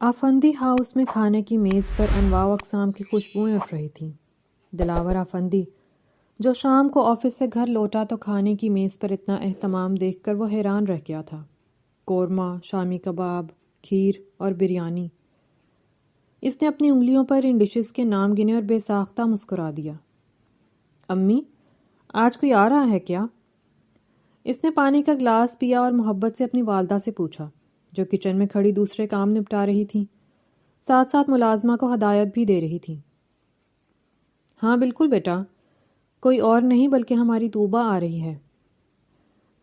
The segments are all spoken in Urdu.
آفندی ہاؤس میں کھانے کی میز پر انواع و اقسام کی خوشبوئیں اٹھ رہی تھیں۔ دلاور آفندی جو شام کو آفس سے گھر لوٹا تو کھانے کی میز پر اتنا اہتمام دیکھ کر وہ حیران رہ گیا تھا۔ قورمہ، شامی کباب، کھیر اور بریانی۔ اس نے اپنی انگلیوں پر ان ڈشز کے نام گنے اور بے ساختہ مسکرا دیا۔ امی، آج کوئی آ رہا ہے کیا؟ اس نے پانی کا گلاس پیا اور محبت سے اپنی والدہ سے پوچھا، جو کچن میں کھڑی دوسرے کام نپٹا رہی تھیں، ساتھ ساتھ ملازمہ کو ہدایت بھی دے رہی تھیں۔ ہاں بالکل بیٹا، کوئی اور نہیں بلکہ ہماری طوبہ آ رہی ہے۔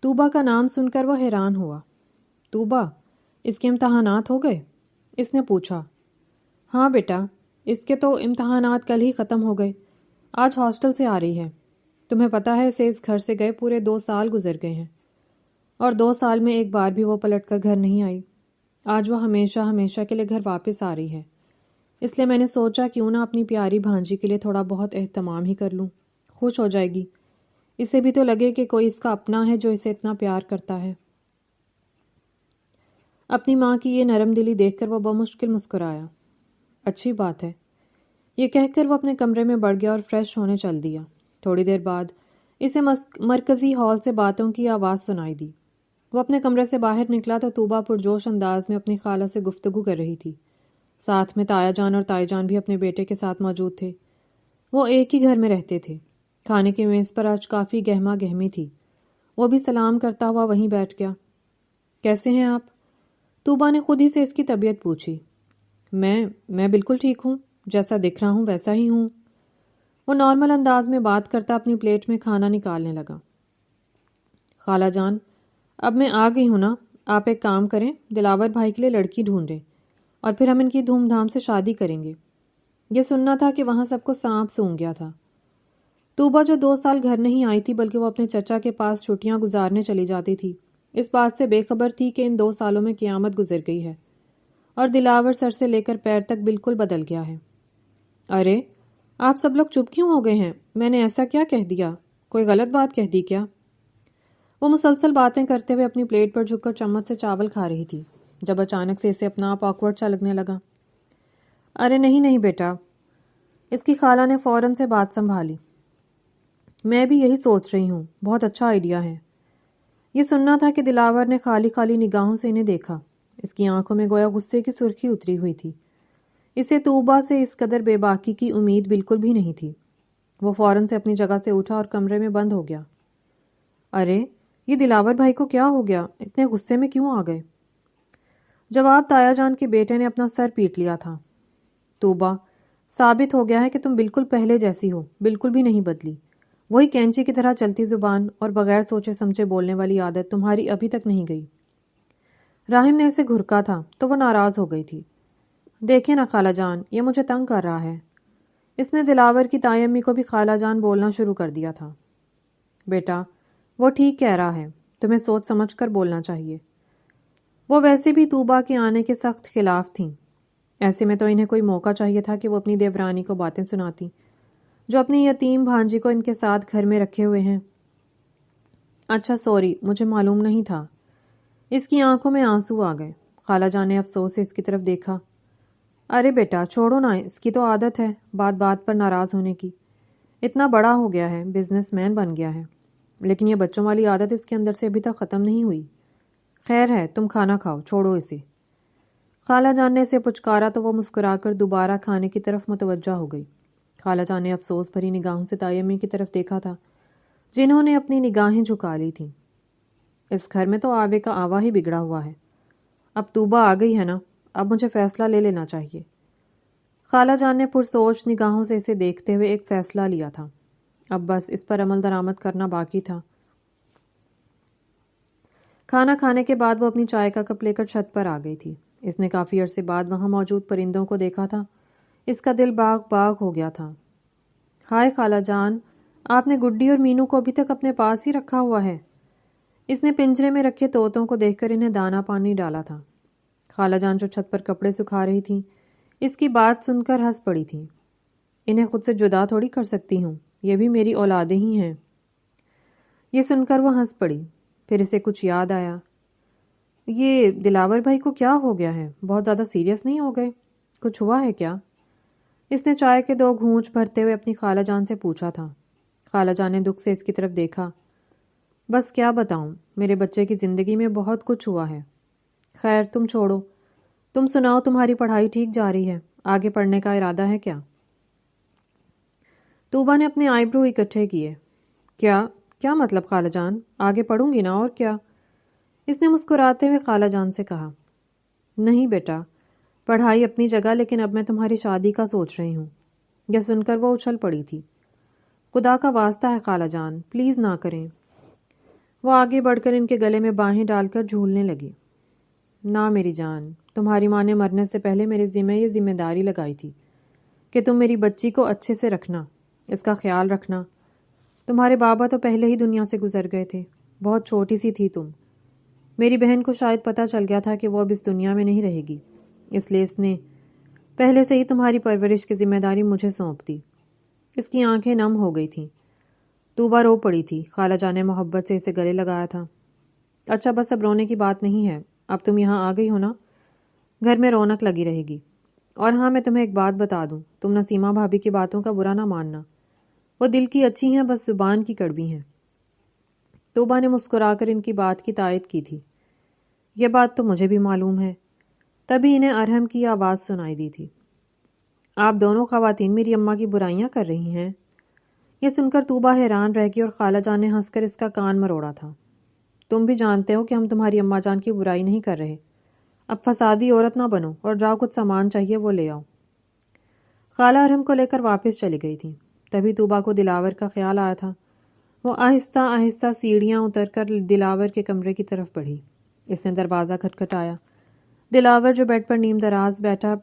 طوبہ کا نام سن کر وہ حیران ہوا۔ طوبہ، اس کے امتحانات ہو گئے؟ اس نے پوچھا۔ ہاں بیٹا، اس کے تو امتحانات کل ہی ختم ہو گئے۔ آج ہاسٹل سے آ رہی ہے۔ تمہیں پتہ ہے اسے اس گھر سے گئے پورے 2 سال گزر گئے ہیں، اور 2 سال میں ایک بار بھی وہ پلٹ کر گھر نہیں آئی۔ آج وہ ہمیشہ ہمیشہ کے لیے گھر واپس آ رہی ہے، اس لیے میں نے سوچا کیوں نہ اپنی پیاری بھانجی کے لیے تھوڑا بہت اہتمام ہی کر لوں۔ خوش ہو جائے گی، اسے بھی تو لگے کہ کوئی اس کا اپنا ہے جو اسے اتنا پیار کرتا ہے۔ اپنی ماں کی یہ نرم دلی دیکھ کر وہ بمشکل مسکرایا۔ اچھی بات ہے، یہ کہہ کر وہ اپنے کمرے میں بڑھ گیا اور فریش ہونے چل دیا۔ تھوڑی دیر بعد اسے مرکزی ہال سے باتوں کی آواز سنائی دی۔ وہ اپنے کمرے سے باہر نکلا تو طوبہ پرجوش انداز میں اپنی خالہ سے گفتگو کر رہی تھی۔ ساتھ میں تایا جان اور تائی جان بھی اپنے بیٹے کے ساتھ موجود تھے۔ وہ ایک ہی گھر میں رہتے تھے۔ کھانے کی میز پر آج کافی گہما گہمی تھی۔ وہ بھی سلام کرتا ہوا وہیں بیٹھ گیا۔ کیسے ہیں آپ؟ طوبہ نے خود ہی سے اس کی طبیعت پوچھی۔ میں بالکل ٹھیک ہوں، جیسا دکھ رہا ہوں ویسا ہی ہوں۔ وہ نارمل انداز میں بات کرتا اپنی پلیٹ میں کھانا نکالنے لگا۔ خالہ جان، اب میں آ گئی ہوں نا، آپ ایک کام کریں، دلاور بھائی کے لیے لڑکی ڈھونڈیں اور پھر ہم ان کی دھوم دھام سے شادی کریں گے۔ یہ سننا تھا کہ وہاں سب کو سانپ سونگھ گیا تھا۔ طوبہ جو 2 سال گھر نہیں آئی تھی بلکہ وہ اپنے چچا کے پاس چھٹیاں گزارنے چلی جاتی تھی، اس بات سے بے خبر تھی کہ ان 2 سالوں میں قیامت گزر گئی ہے اور دلاور سر سے لے کر پیر تک بالکل بدل گیا ہے۔ ارے آپ سب لوگ چپ کیوں ہو گئے ہیں؟ میں نے ایسا کیا کہہ دیا؟ کوئی غلط بات کہہ دی کیا؟ وہ مسلسل باتیں کرتے ہوئے اپنی پلیٹ پر جھک کر چمچ سے چاول کھا رہی تھی، جب اچانک سے اسے اپنا آپ آکورڈ سا لگنے لگا۔ ارے نہیں بیٹا، اس کی خالہ نے فوراً سے بات سنبھالی۔ میں بھی یہی سوچ رہی ہوں، بہت اچھا آئیڈیا ہے۔ یہ سننا تھا کہ دلاور نے خالی خالی نگاہوں سے انہیں دیکھا۔ اس کی آنکھوں میں گویا غصے کی سرخی اتری ہوئی تھی۔ اسے طوبہ سے اس قدر بے باکی کی امید بالکل بھی نہیں تھی۔ وہ فوراً سے اپنی جگہ سے اٹھا اور کمرے میں بند ہو گیا۔ ارے یہ دلاور بھائی کو کیا ہو گیا؟ اتنے غصے میں کیوں آ گئے؟ جواب تایا جان کے بیٹے نے اپنا سر پیٹ لیا تھا۔ طوبہ، ثابت ہو گیا ہے کہ تم بالکل پہلے جیسی ہو، بالکل بھی نہیں بدلی۔ وہی کینچی کی طرح چلتی زبان اور بغیر سوچے سمجھے بولنے والی عادت تمہاری ابھی تک نہیں گئی۔ راحم نے اسے گھرکا تھا تو وہ ناراض ہو گئی تھی۔ دیکھیں نا خالہ جان، یہ مجھے تنگ کر رہا ہے۔ اس نے دلاور کی تائی امی کو بھی خالہ جان بولنا شروع کر دیا تھا۔ بیٹا، وہ ٹھیک کہہ رہا ہے، تمہیں سوچ سمجھ کر بولنا چاہیے۔ وہ ویسے بھی طوبہ کے آنے کے سخت خلاف تھیں۔ ایسے میں تو انہیں کوئی موقع چاہیے تھا کہ وہ اپنی دیورانی کو باتیں سناتی، جو اپنی یتیم بھانجی کو ان کے ساتھ گھر میں رکھے ہوئے ہیں۔ اچھا سوری، مجھے معلوم نہیں تھا۔ اس کی آنکھوں میں آنسو آ گئے۔ خالہ جان نے افسوس سے اس کی طرف دیکھا۔ ارے بیٹا چھوڑو نا، اس کی تو عادت ہے بات بات پر ناراض ہونے کی۔ اتنا بڑا ہو گیا ہے، بزنس مین بن گیا ہے، لیکن یہ بچوں والی عادت اس کے اندر سے ابھی تک ختم نہیں ہوئی۔ خیر ہے، تم کھانا کھاؤ، چھوڑو اسے۔ خالہ جان نے اسے پچکارا تو وہ مسکرا کر دوبارہ کھانے کی طرف متوجہ ہو گئی۔ خالہ جان نے افسوس بھری نگاہوں سے تائی امی کی طرف دیکھا تھا، جنہوں نے اپنی نگاہیں جھکا لی تھیں۔ اس گھر میں تو آوے کا آوا ہی بگڑا ہوا ہے۔ اب طوبہ آ گئی ہے نا، اب مجھے فیصلہ لے لینا چاہیے۔ خالہ جان نے پرسوچ نگاہوں سے اسے دیکھتے ہوئے ایک فیصلہ لیا تھا۔ اب بس اس پر عمل درآمد کرنا باقی تھا۔ کھانا کھانے کے بعد وہ اپنی چائے کا کپ لے کر چھت پر آ گئی تھی۔ اس نے کافی عرصے بعد وہاں موجود پرندوں کو دیکھا تھا۔ اس کا دل باغ باغ ہو گیا تھا۔ ہائے خالہ جان، آپ نے گڈی اور مینو کو ابھی تک اپنے پاس ہی رکھا ہوا ہے۔ اس نے پنجرے میں رکھے طوطوں کو دیکھ کر انہیں دانا پانی ڈالا تھا۔ خالہ جان جو چھت پر کپڑے سکھا رہی تھیں، اس کی بات سن کر ہنس پڑی تھیں۔ انہیں خود سے جدا تھوڑی کر سکتی ہوں، یہ بھی میری اولادیں ہی ہیں۔ یہ سن کر وہ ہنس پڑی، پھر اسے کچھ یاد آیا۔ یہ دلاور بھائی کو کیا ہو گیا ہے؟ بہت زیادہ سیریس نہیں ہو گئے؟ کچھ ہوا ہے کیا؟ اس نے چائے کے 2 گھونٹ بھرتے ہوئے اپنی خالہ جان سے پوچھا تھا۔ خالہ جان نے دکھ سے اس کی طرف دیکھا۔ بس کیا بتاؤں، میرے بچے کی زندگی میں بہت کچھ ہوا ہے۔ خیر تم چھوڑو، تم سناؤ، تمہاری پڑھائی ٹھیک جا رہی ہے؟ آگے پڑھنے کا ارادہ ہے کیا؟ طوبا نے اپنے آئی برو اکٹھے کیے۔ کیا مطلب خالہ جان؟ آگے پڑھوں گی نا، اور کیا؟ اس نے مسکراتے ہوئے خالہ جان سے کہا۔ نہیں بیٹا، پڑھائی اپنی جگہ، لیکن اب میں تمہاری شادی کا سوچ رہی ہوں۔ یہ سن کر وہ اچھل پڑی تھی۔ خدا کا واسطہ ہے خالہ جان، پلیز نہ کریں۔ وہ آگے بڑھ کر ان کے گلے میں باہیں ڈال کر جھولنے لگی۔ نہ میری جان، تمہاری ماں نے مرنے سے پہلے میرے ذمہ یہ ذمہ داری لگائی تھی کہ تم میری بچی کو اچھے سے رکھنا، اس کا خیال رکھنا۔ تمہارے بابا تو پہلے ہی دنیا سے گزر گئے تھے، بہت چھوٹی سی تھی تم۔ میری بہن کو شاید پتہ چل گیا تھا کہ وہ اب اس دنیا میں نہیں رہے گی، اس لیے اس نے پہلے سے ہی تمہاری پرورش کی ذمہ داری مجھے سونپ دی۔ اس کی آنکھیں نم ہو گئی تھیں۔ طوبا رو پڑی تھی۔ خالہ جان نے محبت سے اسے گلے لگایا تھا۔ اچھا بس اب رونے کی بات نہیں ہے، اب تم یہاں آ گئی ہو نا، گھر میں رونق لگی رہے گی۔ اور ہاں، میں تمہیں ایک بات بتا دوں، تم نسیمہ بھابی کی باتوں کا برا نہ ماننا، وہ دل کی اچھی ہیں، بس زبان کی کڑوی ہیں۔ طوبا نے مسکرا کر ان کی بات کی تائید کی تھی۔ یہ بات تو مجھے بھی معلوم ہے۔ تبھی انہیں ارحم کی آواز سنائی دی تھی۔ آپ دونوں خواتین میری اماں کی برائیاں کر رہی ہیں؟ یہ سن کر طوبا حیران رہ گئی اور خالہ جان نے ہنس کر اس کا کان مروڑا تھا۔ تم بھی جانتے ہو کہ ہم تمہاری اماں جان کی برائی نہیں کر رہے۔ اب فسادی عورت نہ بنو اور جاؤ، کچھ سامان چاہیے وہ لے آؤ۔ خالہ ارحم کو لے کر واپس چلی گئی تھی۔ تبھی طوبا کو دلاور کا خیال آیا تھا۔ وہ آہستہ آہستہ سیڑھیاں اتر کر دلاور کے کمرے کی طرف بڑھی۔ اس نے دروازہ کھٹکھٹایا۔ دلاور جو بیڈ پر نیم دراز بیٹھا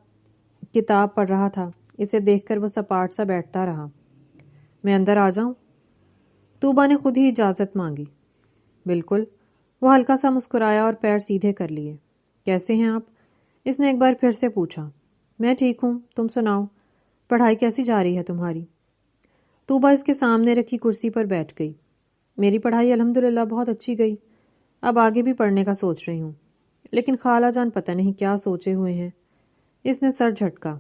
کتاب پڑھ رہا تھا، اسے دیکھ کر وہ سپاٹ سا بیٹھتا رہا۔ میں اندر آ جاؤں؟ طوبا نے خود ہی اجازت مانگی۔ بالکل۔ وہ ہلکا سا مسکرایا اور پیر سیدھے کر لیے۔ کیسے ہیں آپ؟ اس نے ایک بار پھر سے پوچھا۔ میں ٹھیک ہوں، تم سناؤ، پڑھائی کیسی جا رہی ہے تمہاری؟ طوبا اس کے سامنے رکھی کرسی پر بیٹھ گئی۔ میری پڑھائی الحمدللہ بہت اچھی گئی، اب آگے بھی پڑھنے کا سوچ رہی ہوں، لیکن خالہ جان پتہ نہیں کیا سوچے ہوئے ہیں۔ اس نے سر جھٹکا۔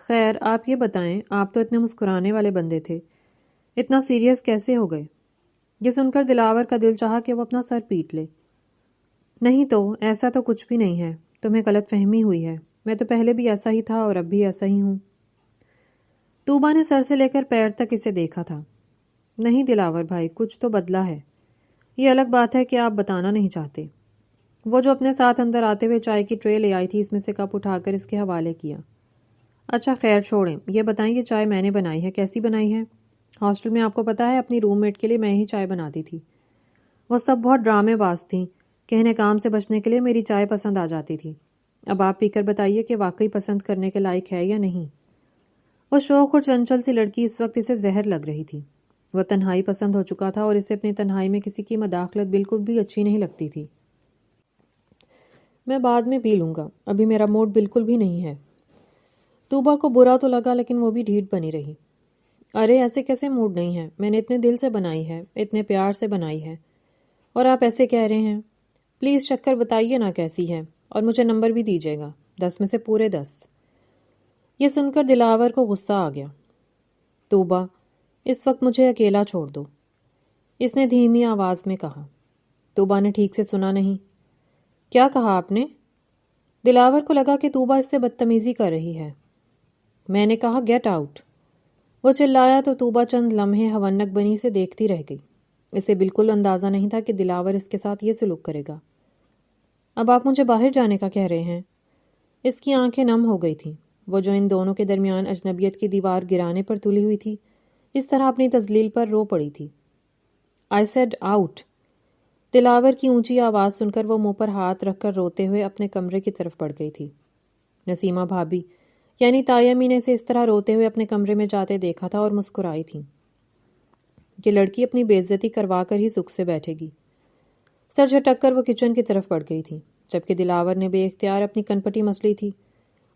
خیر آپ یہ بتائیں، آپ تو اتنے مسکرانے والے بندے تھے، اتنا سیریس کیسے ہو گئے؟ یہ سن کر دلاور کا دل چاہا کہ وہ اپنا سر پیٹ لے۔ نہیں تو، ایسا تو کچھ بھی نہیں ہے، تمہیں غلط فہمی ہوئی ہے، میں تو پہلے بھی ایسا ہی تھا اور اب بھی ایسا ہی ہوں۔ طوبا نے سر سے لے کر پیر تک اسے دیکھا تھا۔ نہیں دلاور بھائی، کچھ تو بدلا ہے۔ یہ الگ بات ہے کہ آپ بتانا نہیں چاہتے۔ وہ جو اپنے ساتھ اندر آتے ہوئے چائے کی ٹرے لے آئی تھی، اس میں سے کپ اٹھا کر اس کے حوالے کیا۔ اچھا خیر چھوڑیں، یہ بتائیں یہ چائے میں نے بنائی ہے، کیسی بنائی ہے؟ ہاسٹل میں آپ کو پتا ہے اپنی روم میٹ کے لیے میں ہی چائے بناتی تھی۔ وہ سب بہت ڈرامے باز تھیں، کہنے کام سے بچنے کے لیے میری چائے پسند آ جاتی تھی۔ اب آپ پی کر بتائیے کہ واقعی پسند کرنے کے لائق ہے یا نہیں۔ وہ شوخ اور چنچل سی لڑکی اس وقت اسے زہر لگ رہی تھی۔ وہ تنہائی پسند ہو چکا تھا اور اسے اپنی تنہائی میں کسی کی مداخلت بالکل بھی اچھی نہیں لگتی تھی۔ میں بعد میں پی لوں گا، ابھی میرا موڈ بالکل بھی نہیں ہے۔ طوبا کو برا تو لگا لیکن وہ بھی ڈھیٹ بنی رہی۔ ارے ایسے کیسے موڈ نہیں ہے؟ میں نے اتنے دل سے بنائی ہے، اتنے پیار سے بنائی ہے، اور آپ ایسے کہہ رہے ہیں؟ پلیز شکر بتائیے نا کیسی ہے، اور مجھے نمبر بھی دیجیے گا، 10 میں سے پورے 10۔ یہ سن کر دلاور کو غصہ آ گیا۔ طوبا، اس وقت مجھے اکیلا چھوڑ دو، اس نے دھیمی آواز میں کہا۔ طوبا نے ٹھیک سے سنا نہیں۔ کیا کہا آپ نے؟ دلاور کو لگا کہ طوبا اس سے بدتمیزی کر رہی ہے۔ میں نے کہا گیٹ آؤٹ۔ وہ چلایا تو طوبا چند لمحے ہونک بنی سے دیکھتی رہ گئی۔ اسے بالکل اندازہ نہیں تھا کہ دلاور اس کے ساتھ یہ سلوک کرے گا۔ اب آپ مجھے باہر جانے کا کہہ رہے ہیں؟ اس کی آنکھیں نم ہو گئی تھیں۔ وہ جو ان دونوں کے درمیان اجنبیت کی دیوار گرانے پر تلی ہوئی تھی، اس طرح اپنی تذلیل پر رو پڑی تھی۔ I said out۔ دلاور کی اونچی آواز سن کر وہ منہ پر ہاتھ رکھ کر روتے ہوئے اپنے کمرے کی طرف بڑھ گئی تھی۔ نسیمہ بھابی یعنی تائی امی نے اسے اس طرح روتے ہوئے اپنے کمرے میں جاتے دیکھا تھا اور مسکرائی تھی کہ لڑکی اپنی بے عزتی کروا کر ہی سکھ سے بیٹھے گی۔ سر جھٹک کر وہ کچن کی طرف بڑھ گئی تھی، جبکہ دلاور نے بے اختیار اپنی کنپٹی مس لی تھی۔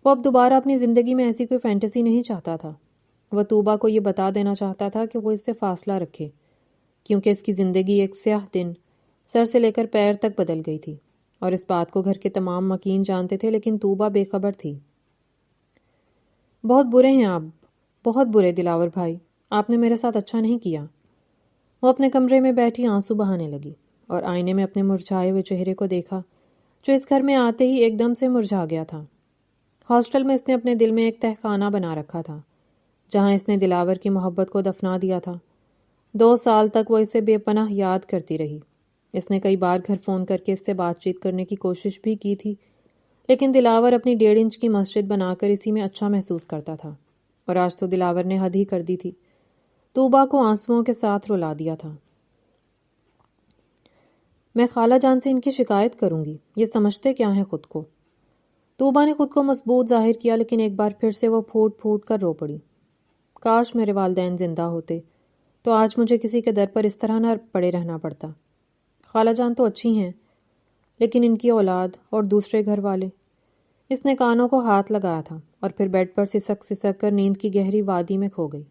وہ اب دوبارہ اپنی زندگی میں ایسی کوئی فینٹیسی نہیں چاہتا تھا۔ وہ طوبا کو یہ بتا دینا چاہتا تھا کہ وہ اس سے فاصلہ رکھے، کیونکہ اس کی زندگی ایک سیاہ دن سر سے لے کر پیر تک بدل گئی تھی۔ اور اس بات کو گھر کے تمام مکین جانتے تھے، لیکن طوبہ بے خبر تھی۔ بہت برے ہیں آپ، بہت برے دلاور بھائی، آپ نے میرے ساتھ اچھا نہیں کیا۔ وہ اپنے کمرے میں بیٹھی آنسو بہانے لگی اور آئینے میں اپنے مرجھائے ہوئے چہرے کو دیکھا جو اس گھر میں آتے ہی ایک دم سے مرجھا گیا تھا۔ ہاسٹل میں اس نے اپنے دل میں ایک تہخانہ بنا رکھا تھا جہاں اس نے دلاور کی محبت کو دفنا دیا تھا۔ 2 سال تک وہ اسے بے پناہ یاد کرتی رہی۔ اس نے کئی بار گھر فون کر کے اس سے بات چیت کرنے کی کوشش بھی کی تھی، لیکن دلاور اپنی 1.5 انچ کی مسجد بنا کر اسی میں اچھا محسوس کرتا تھا، اور آج تو دلاور نے حد ہی کر دی تھی، طوبہ کو آنسوؤں کے ساتھ رلا دیا تھا۔ میں خالہ جان سے ان کی شکایت کروں گی، یہ سمجھتے کیا ہیں خود کو۔ طوبہ نے خود کو مضبوط ظاہر کیا، لیکن ایک بار پھر سے وہ پھوٹ پھوٹ کر رو پڑی۔ کاش میرے والدین زندہ ہوتے تو آج مجھے کسی کے در پر اس طرح نہ پڑے رہنا پڑتا۔ خالہ جان تو اچھی ہیں، لیکن ان کی اولاد اور دوسرے گھر والے۔ اس نے کانوں کو ہاتھ لگایا تھا اور پھر بیڈ پر سسک سسک کر نیند کی گہری وادی میں کھو گئی۔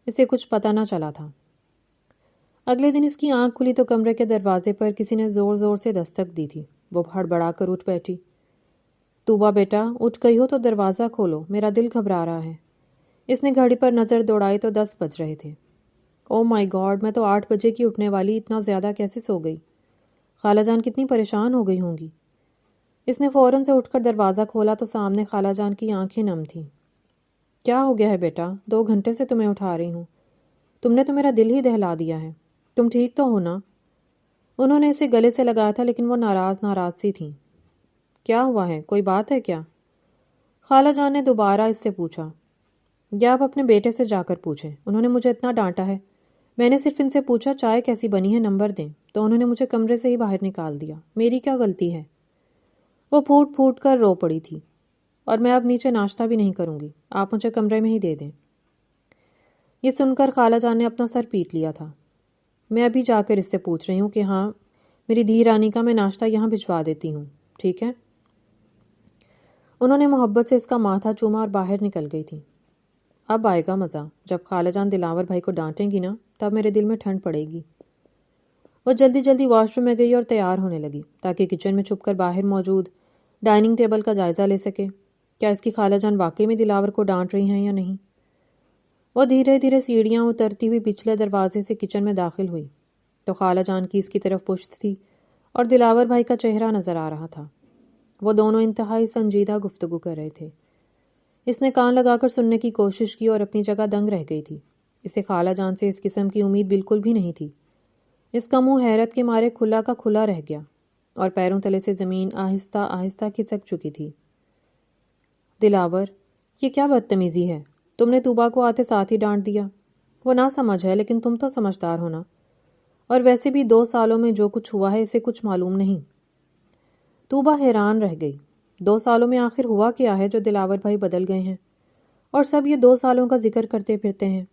اسے کچھ پتہ نہ چلا تھا۔ اگلے دن اس کی آنکھ کھلی تو کمرے کے دروازے پر کسی نے زور زور سے دستک دی تھی۔ وہ ہڑبڑا کر اٹھ بیٹھی۔ طوبہ بیٹا، اٹھ گئی ہو تو دروازہ کھولو، میرا دل گھبرا رہا ہے۔ اس نے گھڑی پر نظر دوڑائی تو 10 بج رہے تھے۔ او مائی گاڈ، میں تو 8 بجے کی اٹھنے والی، اتنا زیادہ کیسے سو گئی؟ خالہ جان کتنی پریشان ہو گئی ہوں گی۔ اس نے فوراً سے اٹھ کر دروازہ کھولا تو سامنے خالہ جان کی آنکھیں نم تھیں۔ کیا ہو گیا ہے بیٹا؟ 2 گھنٹے سے تمہیں اٹھا رہی ہوں، تم نے تو میرا دل ہی دہلا دیا ہے۔ تم ٹھیک تو ہو نا؟ انہوں نے اسے گلے سے لگایا تھا، لیکن وہ ناراض سی تھیں۔ کیا ہوا ہے؟ کوئی بات ہے کیا؟ خالہ جان نے دوبارہ اس سے پوچھا۔ یا آپ اپنے بیٹے سے جا کر پوچھیں، انہوں نے مجھے اتنا ڈانٹا ہے۔ میں نے صرف ان سے پوچھا چائے کیسی بنی ہے، نمبر دیں، تو انہوں نے مجھے کمرے سے ہی باہر نکال دیا۔ میری کیا غلطی ہے؟ وہ پھوٹ پھوٹ کر رو پڑی تھی۔ اور میں اب نیچے ناشتہ بھی نہیں کروں گی، آپ مجھے کمرے میں ہی دے دیں۔ یہ سن کر خالہ جان نے اپنا سر پیٹ لیا تھا۔ میں ابھی جا کر اس سے پوچھ رہی ہوں کہ ہاں میری دھی رانی کا، میں ناشتہ یہاں بھجوا دیتی ہوں، ٹھیک ہے؟ انہوں نے محبت سے اس کا ماتھا چوما اور باہر نکل گئی تھی۔ اب آئے گا مزہ، جب خالہ جان دلاور بھائی کو ڈانٹیں گی نا، تب میرے دل میں ٹھنڈ پڑے گی۔ وہ جلدی جلدی واش روم میں گئی اور تیار ہونے لگی تاکہ کچن میں چھپ کر باہر موجود ڈائننگ ٹیبل کا جائزہ لے سکے۔ کیا اس کی خالہ جان واقعی میں دلاور کو ڈانٹ رہی ہیں یا نہیں؟ وہ دھیرے دھیرے سیڑھیاں اترتی ہوئی پچھلے دروازے سے کچن میں داخل ہوئی تو خالہ جان کی اس کی طرف پشت تھی اور دلاور بھائی کا چہرہ نظر آ رہا تھا۔ وہ دونوں انتہائی سنجیدہ گفتگو کر رہے تھے۔ اس نے کان لگا کر سننے کی کوشش کی اور اپنی جگہ دنگ رہ گئی تھی۔ اسے خالہ جان سے اس قسم کی امید بالکل بھی نہیں تھی۔ اس کا منہ حیرت کے مارے کھلا کا کھلا رہ گیا اور پیروں تلے سے زمین آہستہ آہستہ کھسک چکی تھی۔ دلاور، یہ کیا بدتمیزی ہے؟ تم نے طوبہ کو آتے ساتھ ہی ڈانٹ دیا۔ وہ نہ سمجھ ہے، لیکن تم تو سمجھدار ہونا، اور ویسے بھی 2 سالوں میں جو کچھ ہوا ہے اسے کچھ معلوم نہیں۔ طوبہ حیران رہ گئی۔ 2 سالوں میں آخر ہوا کیا ہے جو دلاور بھائی بدل گئے ہیں اور سب یہ 2 سالوں کا ذکر کرتے پھرتے ہیں؟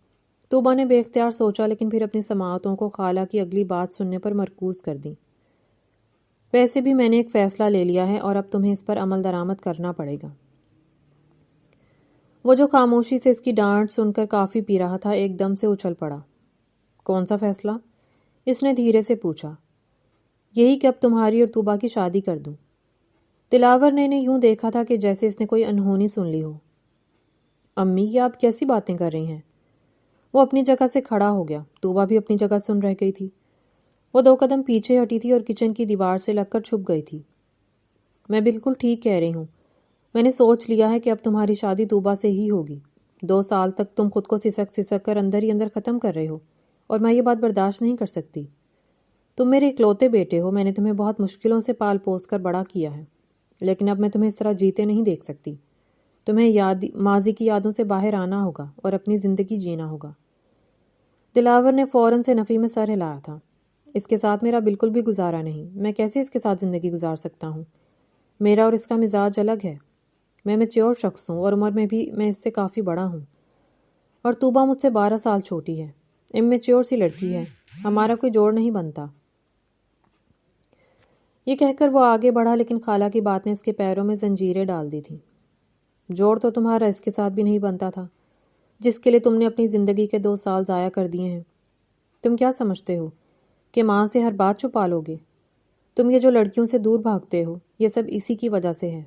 طوبہ نے بے اختیار سوچا، لیکن پھر اپنی سماعتوں کو خالہ کی اگلی بات سننے پر مرکوز کر دی۔ ویسے بھی میں نے ایک فیصلہ لے لیا ہے اور اب تمہیں اس پر عمل درآمد کرنا پڑے گا۔ وہ جو خاموشی سے اس کی ڈانٹ سن کر کافی پی رہا تھا، ایک دم سے اچھل پڑا۔ کون سا فیصلہ؟ اس نے دھیرے سے پوچھا۔ یہی کہ اب تمہاری اور طوبہ کی شادی کر دوں۔ دلاور نے انہیں یوں دیکھا تھا کہ جیسے اس نے کوئی انہونی سن لی ہو۔ امی، یہ آپ کیسی باتیں کر رہی ہیں؟ وہ اپنی جگہ سے کھڑا ہو گیا۔ طوبہ بھی اپنی جگہ سن رہ گئی تھی۔ وہ 2 قدم پیچھے ہٹی تھی اور کچن کی دیوار سے لگ کر چھپ گئی تھی۔ میں بالکل ٹھیک کہہ رہی ہوں، میں نے سوچ لیا ہے کہ اب تمہاری شادی طوبہ سے ہی ہوگی۔ 2 سال تک تم خود کو سسک سسک کر اندر ہی اندر ختم کر رہے ہو اور میں یہ بات برداشت نہیں کر سکتی۔ تم میرے اکلوتے بیٹے ہو، میں نے تمہیں بہت مشکلوں سے پال پوس کر بڑا کیا ہے، لیکن اب میں تمہیں اس طرح جیتے نہیں دیکھ سکتی۔ تمہیں ماضی کی یادوں سے باہر آنا ہوگا اور اپنی زندگی جینا ہوگا۔ دلاور نے فوراً سے نفی میں سر ہلایا تھا۔ اس کے ساتھ میرا بالکل بھی گزارا نہیں، میں کیسے اس کے ساتھ زندگی گزار سکتا ہوں؟ میرا اور اس کا مزاج الگ ہے۔ میں میچور شخص ہوں اور عمر میں بھی میں اس سے کافی بڑا ہوں، اور طوبہ مجھ سے 12 سال چھوٹی ہے۔ امیچور سی لڑکی ہے، ہمارا کوئی جوڑ نہیں بنتا۔ یہ کہہ کر وہ آگے بڑھا، لیکن خالہ کی بات نے اس کے پیروں میں زنجیریں ڈال دی تھیں۔ جوڑ تو تمہارا اس کے ساتھ بھی نہیں بنتا تھا جس کے لیے تم نے اپنی زندگی کے 2 سال ضائع کر دیے ہیں۔ تم کیا سمجھتے ہو کہ ماں سے ہر بات چھپا لو گے؟ تم یہ جو لڑکیوں سے دور بھاگتے ہو یہ سب اسی کی وجہ سے ہے،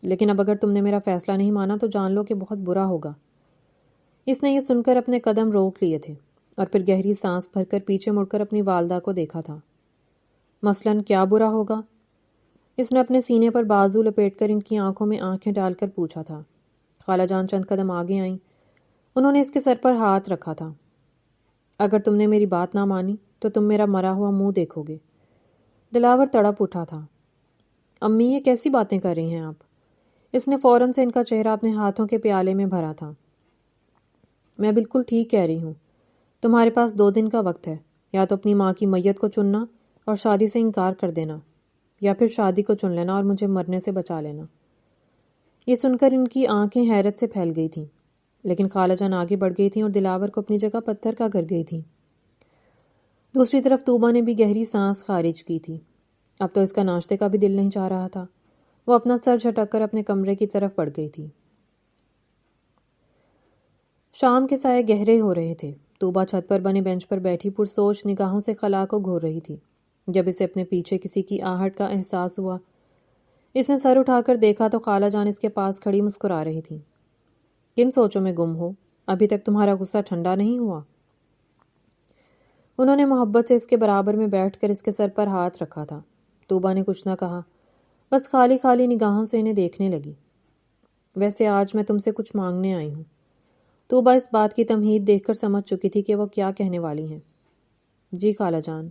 لیکن اب اگر تم نے میرا فیصلہ نہیں مانا تو جان لو کہ بہت برا ہوگا۔ اس نے یہ سن کر اپنے قدم روک لیے تھے اور پھر گہری سانس بھر کر پیچھے مڑ کر اپنی والدہ کو دیکھا تھا۔ مثلاً کیا برا ہوگا؟ اس نے اپنے سینے پر بازو لپیٹ کر ان کی آنکھوں میں آنکھیں ڈال کر پوچھا تھا۔ خالہ جان چند قدم آگے آئیں، انہوں نے اس کے سر پر ہاتھ رکھا تھا۔ اگر تم نے میری بات نہ مانی تو تم میرا مرا ہوا منہ دیکھو گے۔ دلاور تڑپ اٹھا تھا۔ امی یہ کیسی باتیں کر رہی ہیں آپ؟ اس نے فوراً سے ان کا چہرہ اپنے ہاتھوں کے پیالے میں بھرا تھا۔ میں بالکل ٹھیک کہہ رہی ہوں، تمہارے پاس 2 دن کا وقت ہے، یا تو اپنی ماں کی میت کو چننا اور شادی سے انکار کر دینا، یا پھر شادی کو چن لینا اور مجھے مرنے سے بچا لینا۔ یہ سن کر ان کی آنکھیں حیرت سے پھیل گئی تھیں، لیکن خالہ جان آگے بڑھ گئی تھیں اور دلاور کو اپنی جگہ پتھر کا کر گئی تھیں۔ دوسری طرف طوبا نے بھی گہری سانس خارج کی تھی۔ اب تو اس کا ناشتے کا بھی دل نہیں چاہ رہا تھا۔ وہ اپنا سر جھٹک کر اپنے کمرے کی طرف بڑھ گئی تھی۔ شام کے سائے گہرے ہو رہے تھے۔ طوبا چھت پر بنے بینچ پر بیٹھی پرسوچ نگاہوں سے خلا کو گھور رہی تھی۔ جب اسے اپنے پیچھے کسی کی آہٹ کا احساس ہوا، اس نے سر اٹھا کر دیکھا تو خالہ جان اس کے پاس کھڑی مسکرا رہی تھی۔ کن سوچوں میں گم ہو؟ ابھی تک تمہارا غصہ ٹھنڈا نہیں ہوا؟ انہوں نے محبت سے اس کے برابر میں بیٹھ کر اس کے سر پر ہاتھ رکھا تھا۔ طوبا نے کچھ نہ کہا، بس خالی خالی نگاہوں سے انہیں دیکھنے لگی۔ ویسے آج میں تم سے کچھ مانگنے آئی ہوں۔ طوبا اس بات کی تمہید دیکھ کر سمجھ چکی تھی کہ وہ کیا کہنے والی ہیں۔ جی خالہ جان،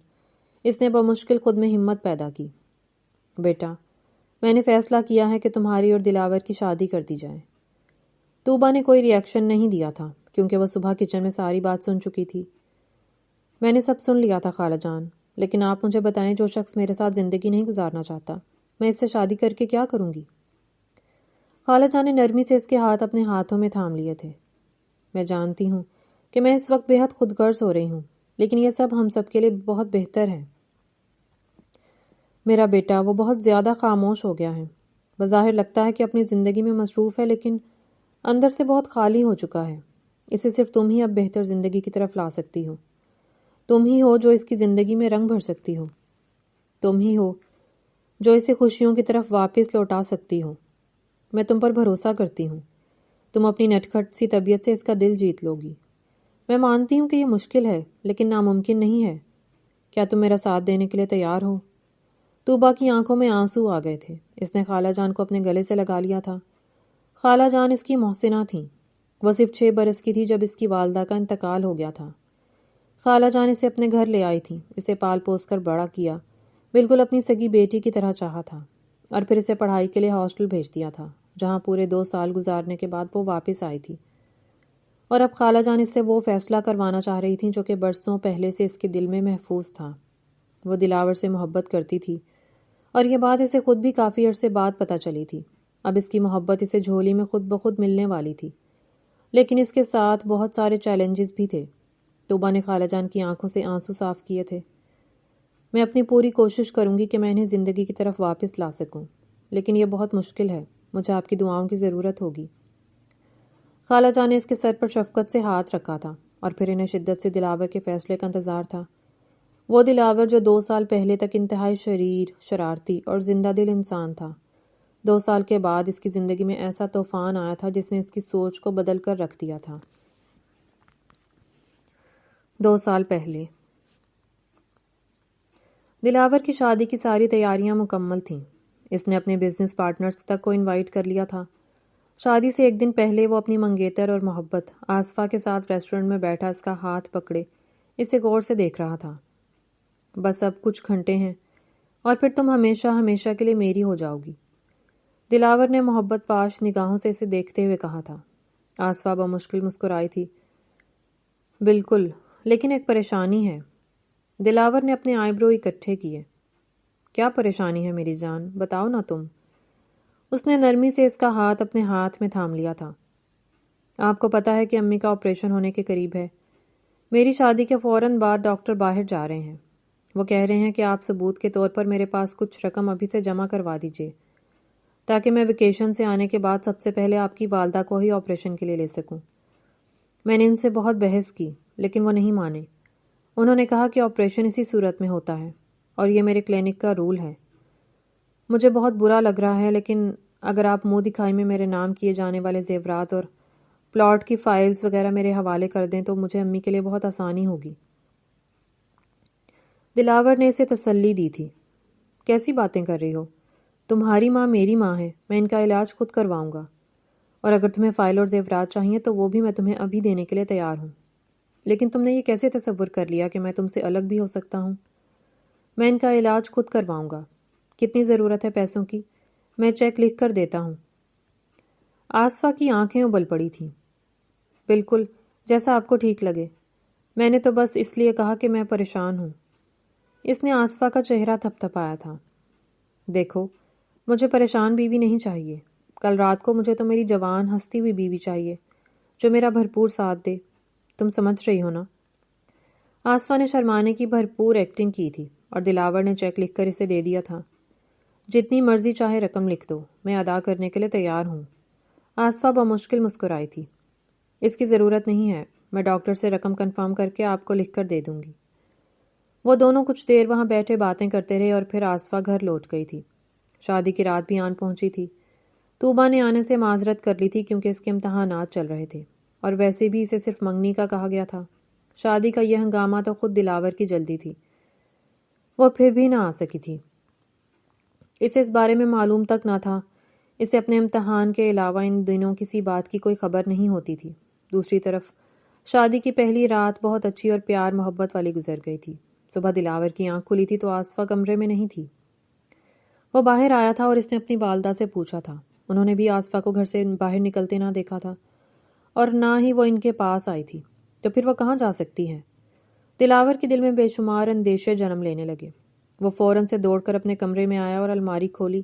اس نے بمشکل خود میں ہمت پیدا کی۔ بیٹا، میں نے فیصلہ کیا ہے کہ تمہاری اور دلاور کی شادی کر دی جائے۔ طوبا نے کوئی ری ایکشن نہیں دیا تھا کیونکہ وہ صبح کچن میں ساری بات سن چکی تھی۔ میں نے سب سن لیا تھا خالہ جان، لیکن آپ مجھے بتائیں جو شخص میرے ساتھ زندگی نہیں گزارنا چاہتا، میں اس سے شادی کر کے کیا کروں گی؟ خالہ جان نے نرمی سے اس کے ہاتھ اپنے ہاتھوں میں تھام لیے تھے۔ میں جانتی ہوں کہ میں اس وقت بے حد خود غرض ہو رہی ہوں، لیکن یہ سب ہم سب کے لیے بہت بہتر ہے۔ میرا بیٹا وہ بہت زیادہ خاموش ہو گیا ہے۔ بظاہر لگتا ہے کہ اپنی زندگی میں مصروف ہے، لیکن اندر سے بہت خالی ہو چکا ہے۔ اسے صرف تم ہی اب بہتر زندگی کی طرف لا سکتی ہو۔ تم ہی ہو جو اس کی زندگی میں رنگ بھر سکتی ہو۔ تم ہی ہو جو اسے خوشیوں کی طرف واپس لوٹا سکتی ہو۔ میں تم پر بھروسہ کرتی ہوں۔ تم اپنی نٹکھٹ سی طبیعت سے اس کا دل جیت لو گی۔ میں مانتی ہوں کہ یہ مشکل ہے، لیکن ناممکن نہیں ہے۔ کیا تم میرا ساتھ دینے کے لیے تیار ہو؟ طوبا کی آنکھوں میں آنسو آ گئے تھے۔ اس نے خالہ جان کو اپنے گلے سے لگا لیا تھا۔ خالہ جان اس کی محسنہ تھیں۔ وہ صرف 6 برس کی تھی جب اس کی والدہ کا انتقال ہو گیا تھا۔ خالہ جان اسے اپنے گھر لے آئی تھی، اسے پال پوس کر بڑا کیا، بالکل اپنی سگی بیٹی کی طرح چاہا تھا، اور پھر اسے پڑھائی کے لیے ہاسٹل بھیج دیا تھا، جہاں پورے 2 سال گزارنے کے بعد وہ واپس آئی تھی۔ اور اب خالہ جان اس سے وہ فیصلہ کروانا چاہ رہی تھیں جو کہ برسوں پہلے سے اس کے دل میں محفوظ تھا۔ وہ دلاور سے محبت کرتی تھی، اور یہ بات اسے خود بھی کافی عرصے بعد پتہ چلی تھی۔ اب اس کی محبت اسے جھولی میں خود بخود ملنے والی تھی، لیکن اس کے ساتھ بہت سارے چیلنجز بھی تھے۔ طوبا نے خالہ جان کی آنکھوں سے آنسو صاف کیے تھے۔ میں اپنی پوری کوشش کروں گی کہ میں انہیں زندگی کی طرف واپس لا سکوں، لیکن یہ بہت مشکل ہے۔ مجھے آپ کی دعاؤں کی ضرورت ہوگی۔ خالہ جان نے اس کے سر پر شفقت سے ہاتھ رکھا تھا، اور پھر انہیں شدت سے دلاور کے فیصلے کا انتظار تھا۔ وہ دلاور جو 2 سال پہلے تک انتہائی شریر، شرارتی اور زندہ دل انسان تھا، 2 سال کے بعد اس کی زندگی میں ایسا طوفان آیا تھا جس نے اس کی سوچ کو بدل کر رکھ دیا تھا۔ 2 سال پہلے دلاور کی شادی کی ساری تیاریاں مکمل تھیں۔ اس نے اپنے بزنس پارٹنرز تک کو انوائٹ کر لیا تھا۔ شادی سے 1 دن پہلے وہ اپنی منگیتر اور محبت آصفہ کے ساتھ ریسٹورنٹ میں بیٹھا اس کا ہاتھ پکڑے اسے غور سے دیکھ رہا تھا۔ بس اب کچھ گھنٹے ہیں اور پھر تم ہمیشہ ہمیشہ کے لیے میری ہو جاؤ گی، دلاور نے محبت پاش نگاہوں سے اسے دیکھتے ہوئے کہا تھا۔ آصفہ بمشکل مسکرائی تھی۔ بالکل، لیکن ایک پریشانی ہے۔ دلاور نے اپنے آئی برو اکٹھے کیے۔ کیا پریشانی ہے میری جان؟ بتاؤ نا تم۔ اس نے نرمی سے اس کا ہاتھ اپنے ہاتھ میں تھام لیا تھا۔ آپ کو پتا ہے کہ امی کا آپریشن ہونے کے قریب ہے۔ میری شادی کے فوراً بعد ڈاکٹر باہر جا رہے ہیں۔ وہ کہہ رہے ہیں کہ آپ ثبوت کے طور پر میرے پاس کچھ رقم ابھی سے جمع کروا دیجیے، تاکہ میں ویکیشن سے آنے کے بعد سب سے پہلے آپ کی والدہ کو ہی آپریشن کے لیے لے سکوں۔ میں نے ان سے بہت بحث کی، لیکن وہ نہیں مانے۔ انہوں نے کہا کہ آپریشن اسی صورت میں ہوتا ہے، اور یہ میرے کلینک کا رول ہے۔ مجھے بہت برا لگ رہا ہے، لیکن اگر آپ منہ دکھائی میں میرے نام کیے جانے والے زیورات اور پلاٹ کی فائلز وغیرہ میرے حوالے کر دیں تو مجھے امی کے لیے بہت آسانی ہوگی۔ دلاور نے اسے تسلی دی تھی۔ کیسی باتیں کر رہی ہو؟ تمہاری ماں میری ماں ہے، میں ان کا علاج خود کرواؤں گا، اور اگر تمہیں فائل اور زیورات چاہیے تو وہ بھی میں تمہیں ابھی دینے کے لیے تیار ہوں۔ لیکن تم نے یہ کیسے تصور کر لیا کہ میں تم سے الگ بھی ہو سکتا ہوں؟ میں ان کا علاج خود کرواؤں گا۔ کتنی ضرورت ہے پیسوں کی؟ میں چیک لکھ کر دیتا ہوں۔ آصفہ کی آنکھیں ابل پڑی تھیں۔ بالکل، جیسا آپ کو ٹھیک لگے۔ میں نے تو بس اس لیے کہا کہ میں پریشان ہوں۔ اس نے آصفہ کا چہرہ تھپتھپایا تھا۔ دیکھو، مجھے پریشان بیوی نہیں چاہیے۔ کل رات کو مجھے تو میری جوان ہنستی ہوئی بیوی چاہیے جو میرا بھرپور ساتھ دے۔ تم سمجھ رہی ہو نا؟ آصفہ نے شرمانے کی بھرپور ایکٹنگ کی تھی اور دلاور نے چیک لکھ کر اسے دے دیا تھا۔ جتنی مرضی چاہے رقم لکھ دو، میں ادا کرنے کے لیے تیار ہوں۔ آصفہ بمشکل مسکرائی تھی۔ اس کی ضرورت نہیں ہے، میں ڈاکٹر سے رقم کنفرم کر کے آپ کو لکھ کر دے دوں گی۔ وہ دونوں کچھ دیر وہاں بیٹھے باتیں کرتے رہے اور پھر آصفہ گھر لوٹ گئی تھی۔ شادی کی رات بھی آن پہنچی تھی۔ طوبہ نے آنے سے معذرت کر لی تھی کیونکہ اس کے امتحانات چل رہے تھے، اور ویسے بھی اسے صرف منگنی کا کہا گیا تھا۔ شادی کا یہ ہنگامہ تو خود دلاور کی جلدی تھی، وہ پھر بھی نہ آ سکی تھی۔ اسے اس بارے میں معلوم تک نہ تھا۔ اسے اپنے امتحان کے علاوہ ان دنوں کسی بات کی کوئی خبر نہیں ہوتی تھی۔ دوسری طرف شادی کی پہلی رات بہت اچھی اور پیار محبت والی گزر گئی تھی۔ صبح دلاور کی آنکھ کھلی تھی تو آصفہ کمرے میں نہیں تھی۔ وہ باہر آیا تھا اور اس نے اپنی والدہ سے پوچھا تھا۔ انہوں نے بھی آصفہ کو گھر سے باہر نکلتے نہ دیکھا تھا اور نہ ہی وہ ان کے پاس آئی تھی، تو پھر وہ کہاں جا سکتی ہے؟ دلاور کے دل میں بے شمار اندیشے جنم لینے لگے۔ وہ فوراً سے دوڑ کر اپنے کمرے میں آیا اور الماری کھولی۔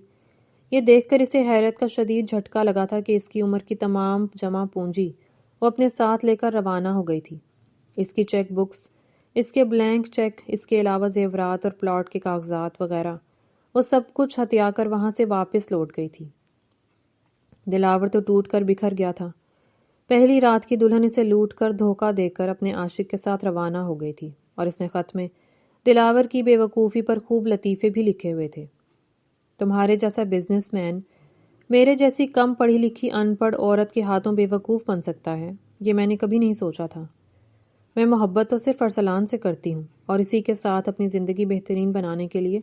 یہ دیکھ کر اسے حیرت کا شدید جھٹکا لگا تھا کہ اس کی عمر کی تمام جمع پونجی وہ اپنے ساتھ لے کر روانہ ہو گئی تھی۔ اس کی چیک بکس، اس کے بلینک چیک، اس کے علاوہ زیورات اور پلاٹ کے کاغذات وغیرہ، وہ سب کچھ ہتھیا کر وہاں سے واپس لوٹ گئی تھی۔ دلاور تو ٹوٹ کر بکھر گیا تھا۔ پہلی رات کی دلہن اسے لوٹ کر دھوکہ دے کر اپنے عاشق کے ساتھ روانہ ہو گئی تھی، اور اس نے خط میں دلاور کی بے وقوفی پر خوب لطیفے بھی لکھے ہوئے تھے۔ تمہارے جیسا بزنس مین میرے جیسی کم پڑھی لکھی ان پڑھ عورت کے ہاتھوں بے وقوف بن سکتا ہے، یہ میں نے کبھی نہیں سوچا تھا۔ میں محبت تو صرف ارسلان سے کرتی ہوں، اور اسی کے ساتھ اپنی زندگی بہترین بنانے کے لیے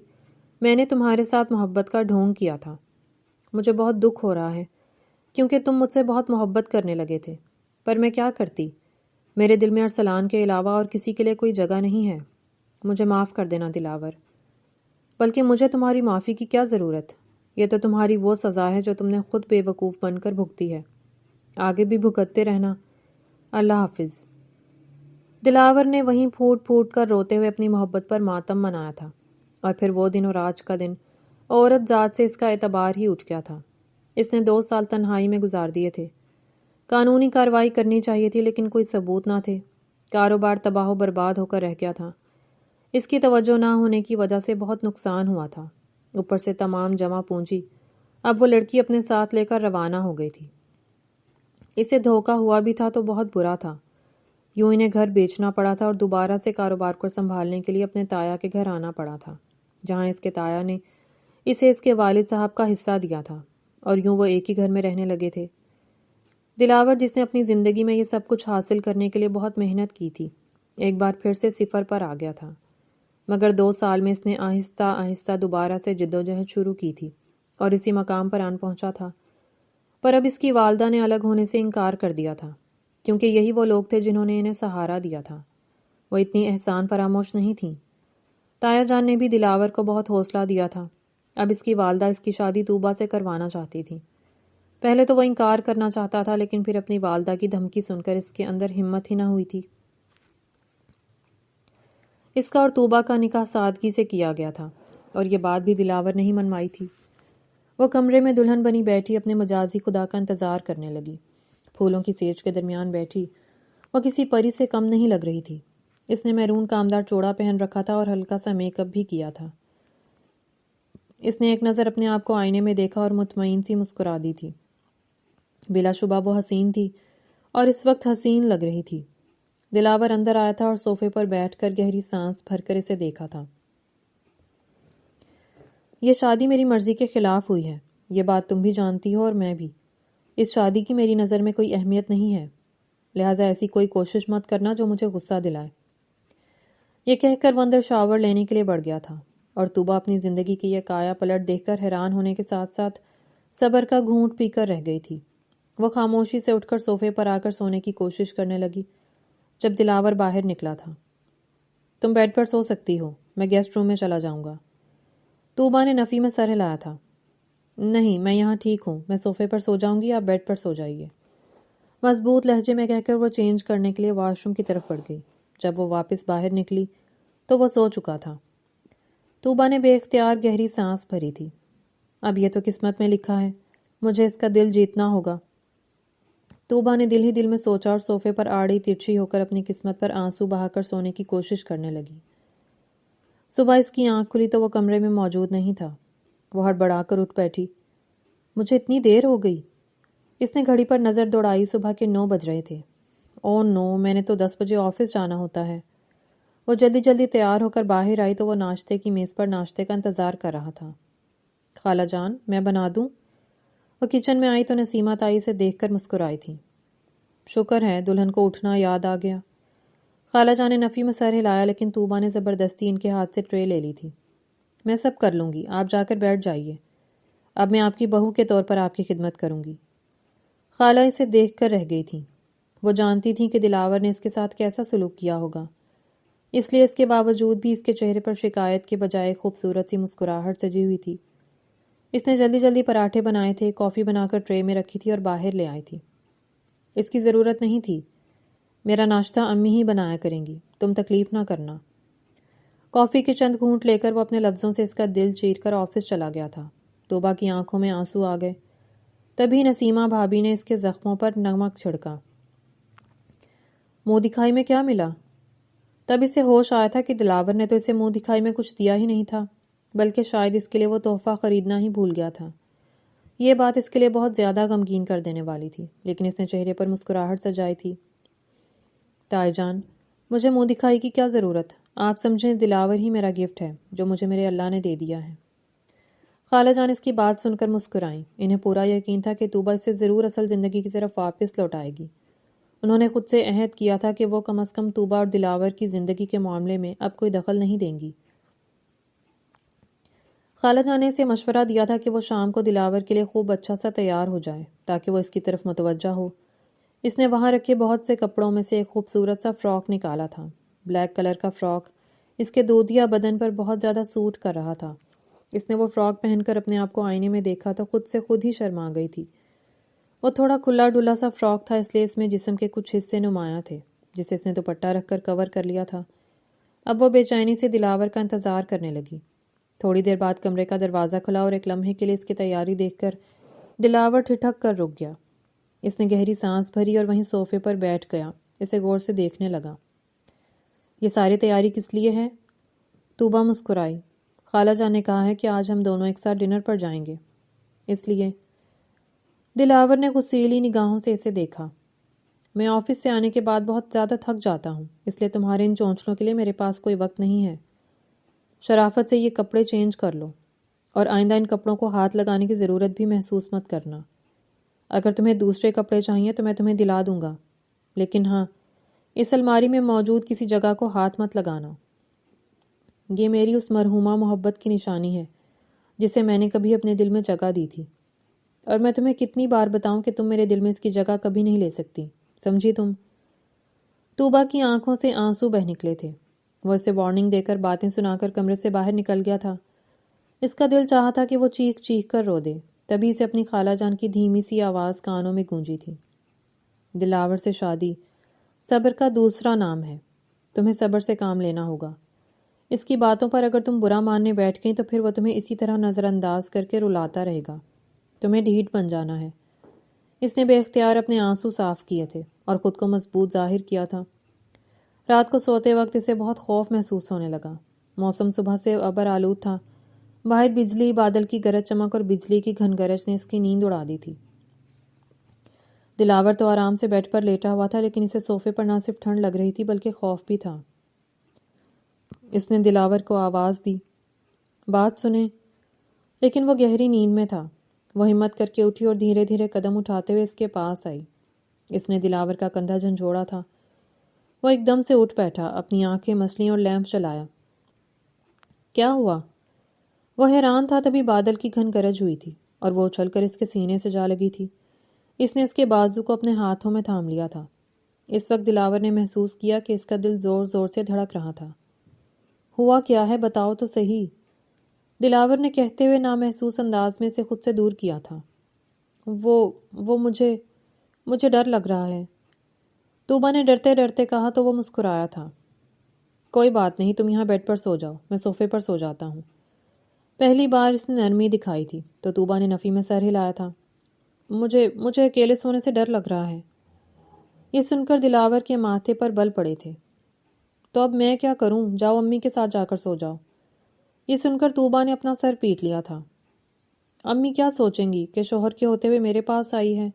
میں نے تمہارے ساتھ محبت کا ڈھونگ کیا تھا۔ مجھے بہت دکھ ہو رہا ہے کیونکہ تم مجھ سے بہت محبت کرنے لگے تھے، پر میں کیا کرتی؟ میرے دل میں ارسلان کے علاوہ اور کسی کے لیے کوئی جگہ نہیں ہے۔ مجھے معاف کر دینا دلاور۔ بلکہ مجھے تمہاری معافی کی کیا ضرورت؟ یہ تو تمہاری وہ سزا ہے جو تم نے خود بے وقوف بن کر بھگتی ہے۔ آگے بھی بھگتتے رہنا۔ اللہ حافظ۔ دلاور نے وہیں پھوٹ پھوٹ کر روتے ہوئے اپنی محبت پر ماتم منایا تھا، اور پھر وہ دن اور آج کا دن عورت ذات سے اس کا اعتبار ہی اٹھ گیا تھا۔ اس نے 2 سال تنہائی میں گزار دیے تھے۔ قانونی کارروائی کرنی چاہیے تھی لیکن کوئی ثبوت نہ تھے۔ کاروبار تباہ و برباد ہو کر رہ گیا تھا۔ اس کی توجہ نہ ہونے کی وجہ سے بہت نقصان ہوا تھا۔ اوپر سے تمام جمع پونجی اب وہ لڑکی اپنے ساتھ لے کر روانہ ہو گئی تھی۔ اسے دھوکہ ہوا بھی تھا تو بہت برا تھا۔ یوں انہیں گھر بیچنا پڑا تھا اور دوبارہ سے کاروبار کو سنبھالنے کے لیے اپنے تایا کے گھر آنا پڑا تھا، جہاں اس کے تایا نے اسے اس کے والد صاحب کا حصہ دیا تھا، اور یوں وہ ایک ہی گھر میں رہنے لگے تھے۔ دلاور، جس نے اپنی زندگی میں یہ سب کچھ حاصل کرنے کے لیے بہت محنت کی تھی، ایک بار پھر سے صفر پر آ گیا تھا۔ مگر 2 سال میں اس نے آہستہ آہستہ دوبارہ سے جدوجہد شروع کی تھی اور اسی مقام پر آن پہنچا تھا۔ پر اب اس کی والدہ نے الگ ہونے سے انکار کر دیا تھا، کیونکہ یہی وہ لوگ تھے جنہوں نے انہیں سہارا دیا تھا۔ وہ اتنی احسان فراموش نہیں تھیں۔ تایا جان نے بھی دلاور کو بہت حوصلہ دیا تھا۔ اب اس کی والدہ اس کی شادی طوبہ سے کروانا چاہتی تھی۔ پہلے تو وہ انکار کرنا چاہتا تھا، لیکن پھر اپنی والدہ کی دھمکی سن کر اس کے اندر ہمت ہی نہ ہوئی تھی۔ اس کا اور طوبہ کا نکاح سادگی سے کیا گیا تھا، اور یہ بات بھی دلاور نہیں منوائی تھی۔ وہ کمرے میں دلہن بنی بیٹھی اپنے مجازی خدا کا انتظار کرنے لگی۔ پھولوں کی سیج کے درمیان بیٹھی وہ کسی پری سے کم نہیں لگ رہی تھی۔ اس نے میرون کامدار چوڑا پہن رکھا تھا اور ہلکا سا میک اپ بھی کیا تھا۔ اس نے ایک نظر اپنے آپ کو آئینے میں دیکھا اور مطمئن سی مسکرا دی تھی۔ بلا شبہ وہ حسین تھی اور اس وقت حسین لگ رہی تھی۔ دلاور اندر آیا تھا اور صوفے پر بیٹھ کر گہری سانس بھر کر اسے دیکھا تھا۔ یہ شادی میری مرضی کے خلاف ہوئی ہے، یہ بات تم بھی جانتی ہو اور میں بھی۔ اس شادی کی میری نظر میں کوئی اہمیت نہیں ہے، لہٰذا ایسی کوئی کوشش مت کرنا جو مجھے غصہ دلائے۔ یہ کہہ کر وہ اندر شاور لینے کے لیے بڑھ گیا تھا، اور طوبا اپنی زندگی کی یہ کایا پلٹ دیکھ کر حیران ہونے کے ساتھ ساتھ صبر کا گھونٹ پی کر رہ گئی تھی۔ وہ خاموشی سے اٹھ کر صوفے پر آ کر سونے کی کوشش کرنے لگی جب دلاور باہر نکلا تھا۔ تم بیڈ پر سو سکتی ہو، میں گیسٹ روم میں چلا جاؤں گا۔ طوبا نے نفی میں سر ہلایا تھا۔ نہیں، میں یہاں ٹھیک ہوں، میں صوفے پر سو جاؤں گی، آپ بیڈ پر سو جائیے، مضبوط لہجے میں کہہ کر وہ چینج کرنے کے لیے واش روم کی طرف بڑھ گئی۔ جب وہ واپس باہر نکلی تو وہ سو چکا تھا۔ طوبا نے بے اختیار گہری سانس بھری تھی۔ اب یہ تو قسمت میں لکھا ہے، مجھے اس کا دل جیتنا ہوگا۔ طوبا نے دل ہی دل میں سوچا اور صوفے پر آڑی ترچھی ہو کر اپنی قسمت پر آنسو بہا کر سونے کی کوشش کرنے لگی۔ صبح اس کی آنکھ کھلی تو وہ کمرے میں موجود نہیں تھا۔ وہ ہڑبڑا کر اٹھ بیٹھی۔ مجھے اتنی دیر ہو گئی۔ اس نے گھڑی پر نظر دوڑائی، صبح کے 9 بج رہے تھے۔ او نو، میں نے تو 10 بجے آفس جانا ہوتا ہے۔ وہ جلدی جلدی تیار ہو کر باہر آئی تو وہ ناشتے کی میز پر ناشتے کا انتظار کر رہا تھا۔ خالہ جان، میں بنا دوں؟ وہ کچن میں آئی تو نسیمہ تائی سے دیکھ کر مسکرائی تھی۔ شکر ہے، دلہن کو اٹھنا یاد آ گیا۔ خالہ جان نے نفی میں سر ہلایا، لیکن طوبا نے زبردستی ان کے ہاتھ سے ٹرے لے لی تھی۔ میں سب کر لوں گی، آپ جا کر بیٹھ جائیے، اب میں آپ کی بہو کے طور پر آپ کی خدمت کروں گی۔ خالہ اسے دیکھ کر رہ گئی تھیں۔ وہ جانتی تھیں کہ دلاور نے اس کے ساتھ کیسا سلوک کیا ہوگا، اس لیے اس کے باوجود بھی اس کے چہرے پر شکایت کے بجائے خوبصورت سی مسکراہٹ سجی ہوئی تھی۔ اس نے جلدی جلدی پراٹھے بنائے تھے، کافی بنا کر ٹرے میں رکھی تھی اور باہر لے آئی تھی۔ اس کی ضرورت نہیں تھی، میرا ناشتہ امی ہی بنایا کریں گی، تم تکلیف نہ کرنا۔ کافی کے چند گھونٹ لے کر وہ اپنے لفظوں سے اس کا دل چیر کر آفس چلا گیا تھا۔ طوبا کی آنکھوں میں آنسو آ گئے۔ تبھی نسیمہ بھابھی نے اس کے زخموں پر نمک چھڑکا۔ منہ دکھائی میں کیا ملا؟ تب اسے ہوش آیا تھا کہ دلاور نے تو اسے منہ دکھائی میں کچھ دیا ہی نہیں تھا، بلکہ شاید اس کے لیے وہ تحفہ خریدنا ہی بھول گیا تھا۔ یہ بات اس کے لیے بہت زیادہ غمگین کر دینے والی تھی، لیکن اس نے چہرے پر مسکراہٹ سجائی تھی۔ تائی جان، مجھے منہ دکھائی کی کیا ضرورت؟ آپ سمجھیں دلاور ہی میرا گفٹ ہے جو مجھے میرے اللہ نے دے دیا ہے۔ خالہ جان اس کی بات سن کر مسکرائیں۔ انہیں پورا یقین تھا کہ طوبا اسے ضرور اصل زندگی کی طرف واپس لوٹائے گی۔ انہوں نے خود سے عہد کیا تھا کہ وہ کم از کم طوبا اور دلاور کی زندگی کے معاملے میں اب کوئی دخل نہیں دیں گی۔ خالہ جان نے اسے مشورہ دیا تھا کہ وہ شام کو دلاور کے لیے خوب اچھا سا تیار ہو جائے تاکہ وہ اس کی طرف متوجہ ہو۔ اس نے وہاں رکھے بہت سے کپڑوں میں سے ایک خوبصورت سا فراک نکالا تھا۔ بلیک کلر کا فراک اس کے دودھیا بدن پر بہت زیادہ سوٹ کر رہا تھا۔ اس نے وہ فراک پہن کر اپنے آپ کو آئینے میں دیکھا تو خود سے خود ہی شرما گئی تھی۔ وہ تھوڑا کھلا ڈلا سا فراک تھا، اس لیے اس میں جسم کے کچھ حصے نمایاں تھے جسے اس نے دوپٹہ رکھ کر کور کر لیا تھا۔ اب وہ بے چینی سے دلاور کا انتظار کرنے لگی۔ تھوڑی دیر بعد کمرے کا دروازہ کھلا اور ایک لمحے کے لیے اس کی تیاری دیکھ کر دلاور ٹھٹک کر رک گیا۔ اس نے گہری سانس بھری اور وہیں صوفے پر بیٹھ گیا، اسے غور سے دیکھنے لگا۔ یہ ساری تیاری کس لیے ہے؟ طوبا مسکرائی۔ خالہ جان نے کہا ہے کہ آج ہم دونوں ایک ساتھ ڈنر پر جائیں گے، اس لیے۔ دلاور نے غصیلی نگاہوں سے اسے دیکھا۔ میں آفس سے آنے کے بعد بہت زیادہ تھک جاتا ہوں، اس لیے تمہارے ان چونچلوں کے لیے میرے پاس کوئی وقت نہیں ہے۔ شرافت سے یہ کپڑے چینج کر لو، اور آئندہ ان کپڑوں کو ہاتھ لگانے کی ضرورت بھی محسوس مت کرنا۔ اگر تمہیں دوسرے کپڑے چاہیے تو میں تمہیں دلا دوں گا، لیکن ہاں، اس الماری میں موجود کسی جگہ کو ہاتھ مت لگانا۔ یہ میری اس مرحومہ محبت کی نشانی ہے جسے میں نے کبھی اپنے دل میں جگہ دی تھی، اور میں تمہیں کتنی بار بتاؤں کہ تم میرے دل میں اس کی جگہ کبھی نہیں لے سکتی، سمجھی تم؟ طوبا کی آنکھوں سے آنسو بہہ نکلے تھے۔ وہ اسے وارننگ دے کر باتیں سنا کر کمرے سے باہر نکل گیا تھا۔ اس کا دل چاہا تھا کہ وہ چیخ چیخ کر رو دے، تبھی اسے اپنی خالہ جان کی دھیمی سی آواز کانوں میں گونجی تھی۔ دلاور سے شادی صبر کا دوسرا نام ہے، تمہیں صبر سے کام لینا ہوگا۔ اس کی باتوں پر اگر تم برا ماننے بیٹھ گئی تو پھر وہ تمہیں اسی طرح نظر انداز کر کے رلاتا رہے گا، تمہیں ڈھیٹ بن جانا ہے۔ اس نے بے اختیار اپنے آنسو صاف کیے تھے اور خود کو مضبوط ظاہر کیا تھا۔ رات کو سوتے وقت اسے بہت خوف محسوس ہونے لگا۔ موسم صبح سے ابر آلود تھا، باہر بجلی، بادل کی گرج چمک اور بجلی کی گھن گرج نے اس کی نیند اڑا دی تھی۔ دلاور تو آرام سے بیڈ پر لیٹا ہوا تھا، لیکن اسے صوفے پر نہ صرف ٹھنڈ لگ رہی تھی بلکہ خوف بھی تھا۔ اس نے دلاور کو آواز دی، بات سنیں۔ لیکن وہ گہری نیند میں تھا۔ وہ ہمت کر کے اٹھی اور دھیرے دھیرے قدم اٹھاتے ہوئے اس کے پاس آئی۔ اس نے دلاور کا کندھا جھنجھوڑا تھا۔ وہ ایک دم سے اٹھ بیٹھا، اپنی آنکھیں مسلیں اور لیمپ چلایا۔ کیا ہوا؟ وہ حیران تھا، تبھی بادل کی گھن گرج ہوئی تھی اور وہ اچھل کر اس کے سینے سے جا لگی تھی۔ اس نے اس کے بازو کو اپنے ہاتھوں میں تھام لیا تھا۔ اس وقت دلاور نے محسوس کیا کہ اس کا دل زور زور سے دھڑک رہا تھا۔ ہوا کیا ہے، بتاؤ تو صحیح، دلاور نے کہتے ہوئے نامحسوس انداز میں اسے خود سے دور کیا تھا۔ وہ مجھے ڈر لگ رہا ہے، طوبا نے ڈرتے ڈرتے کہا تو وہ مسکرایا تھا۔ کوئی بات نہیں، تم یہاں بیڈ پر سو جاؤ، میں صوفے پر سو جاتا ہوں۔ پہلی بار اس نے نرمی دکھائی تھی تو طوبا نے نفی میں سر ہلایا تھا۔ مجھے اکیلے سونے سے ڈر لگ رہا ہے۔ یہ سن کر دلاور کے ماتھے پر بل پڑے تھے۔ تو اب میں کیا کروں؟ جاؤ امی کے ساتھ جا کر سو جاؤ۔ یہ سن کر طوبا نے اپنا سر پیٹ لیا تھا۔ امی کیا سوچیں گی کہ شوہر کے ہوتے ہوئے میرے پاس آئی ہے؟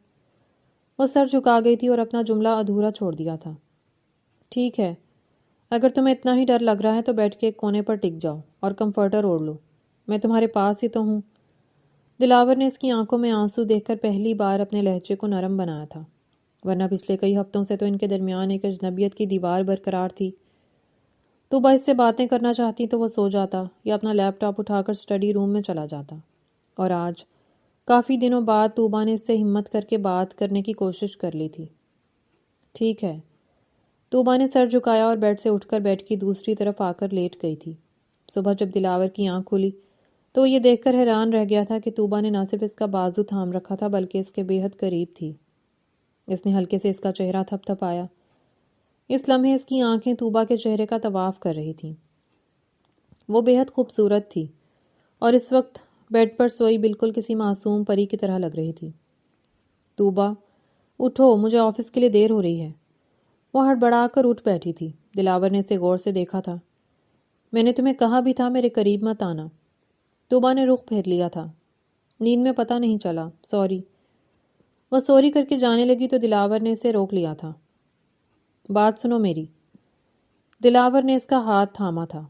وہ سر جھکا گئی تھی اور اپنا جملہ ادھورا چھوڑ دیا تھا۔ ٹھیک ہے، اگر تمہیں اتنا ہی ڈر لگ رہا ہے تو بیٹھ کے ایک کونے پر ٹک جاؤ اور کمفرٹر اوڑھ لو، میں تمہارے پاس ہی تو ہوں۔ دلاور نے اس کی آنکھوں میں آنسو دیکھ کر پہلی بار اپنے لہجے کو نرم بنایا تھا، ورنہ پچھلے کئی ہفتوں سے تو ان کے درمیان ایک اجنبیت کی دیوار برقرار تھی۔ طوبا اس سے باتیں کرنا چاہتی تو وہ سو جاتا یا اپنا لیپ ٹاپ اٹھا کر اسٹڈی روم میں چلا جاتا، اور آج کافی دنوں بعد طوبا نے اس سے ہمت کر کے بات کرنے کی کوشش کر لی تھی۔ ٹھیک ہے، طوبا نے سر جھکایا اور بیڈ سے اٹھ کر بیڈ کی دوسری طرف آ کر لیٹ گئی تھی۔ صبح جب دلاور کی آنکھ کھلی تو وہ یہ دیکھ کر حیران رہ گیا تھا کہ طوبا نے نہ صرف اس کا بازو تھام رکھا تھا بلکہ اس کے بے حد قریب تھی۔ اس نے ہلکے سے اس کا چہرہ تھپ تھپایا۔ اس لمحے اس کی آنکھیں طوبا کے چہرے کا طواف کر رہی تھیں۔ وہ بے حد خوبصورت تھی اور اس وقت بیڈ پر سوئی بالکل کسی معصوم پری کی طرح لگ رہی تھی۔ طوبا، اٹھو، مجھے آفس کے لیے دیر ہو رہی ہے۔ وہ ہڑبڑا کر اٹھ بیٹھی تھی۔ دلاور نے اسے غور سے دیکھا تھا۔ میں نے تمہیں کہا بھی تھا میرے قریب مت آنا۔ طوبا نے رخ پھیر لیا تھا۔ نیند میں پتہ نہیں چلا، سوری۔ وہ سوری کر کے جانے لگی تو دلاور نے اسے روک لیا تھا۔ بات سنو میری۔ دلاور نے اس کا ہاتھ تھاما تھا۔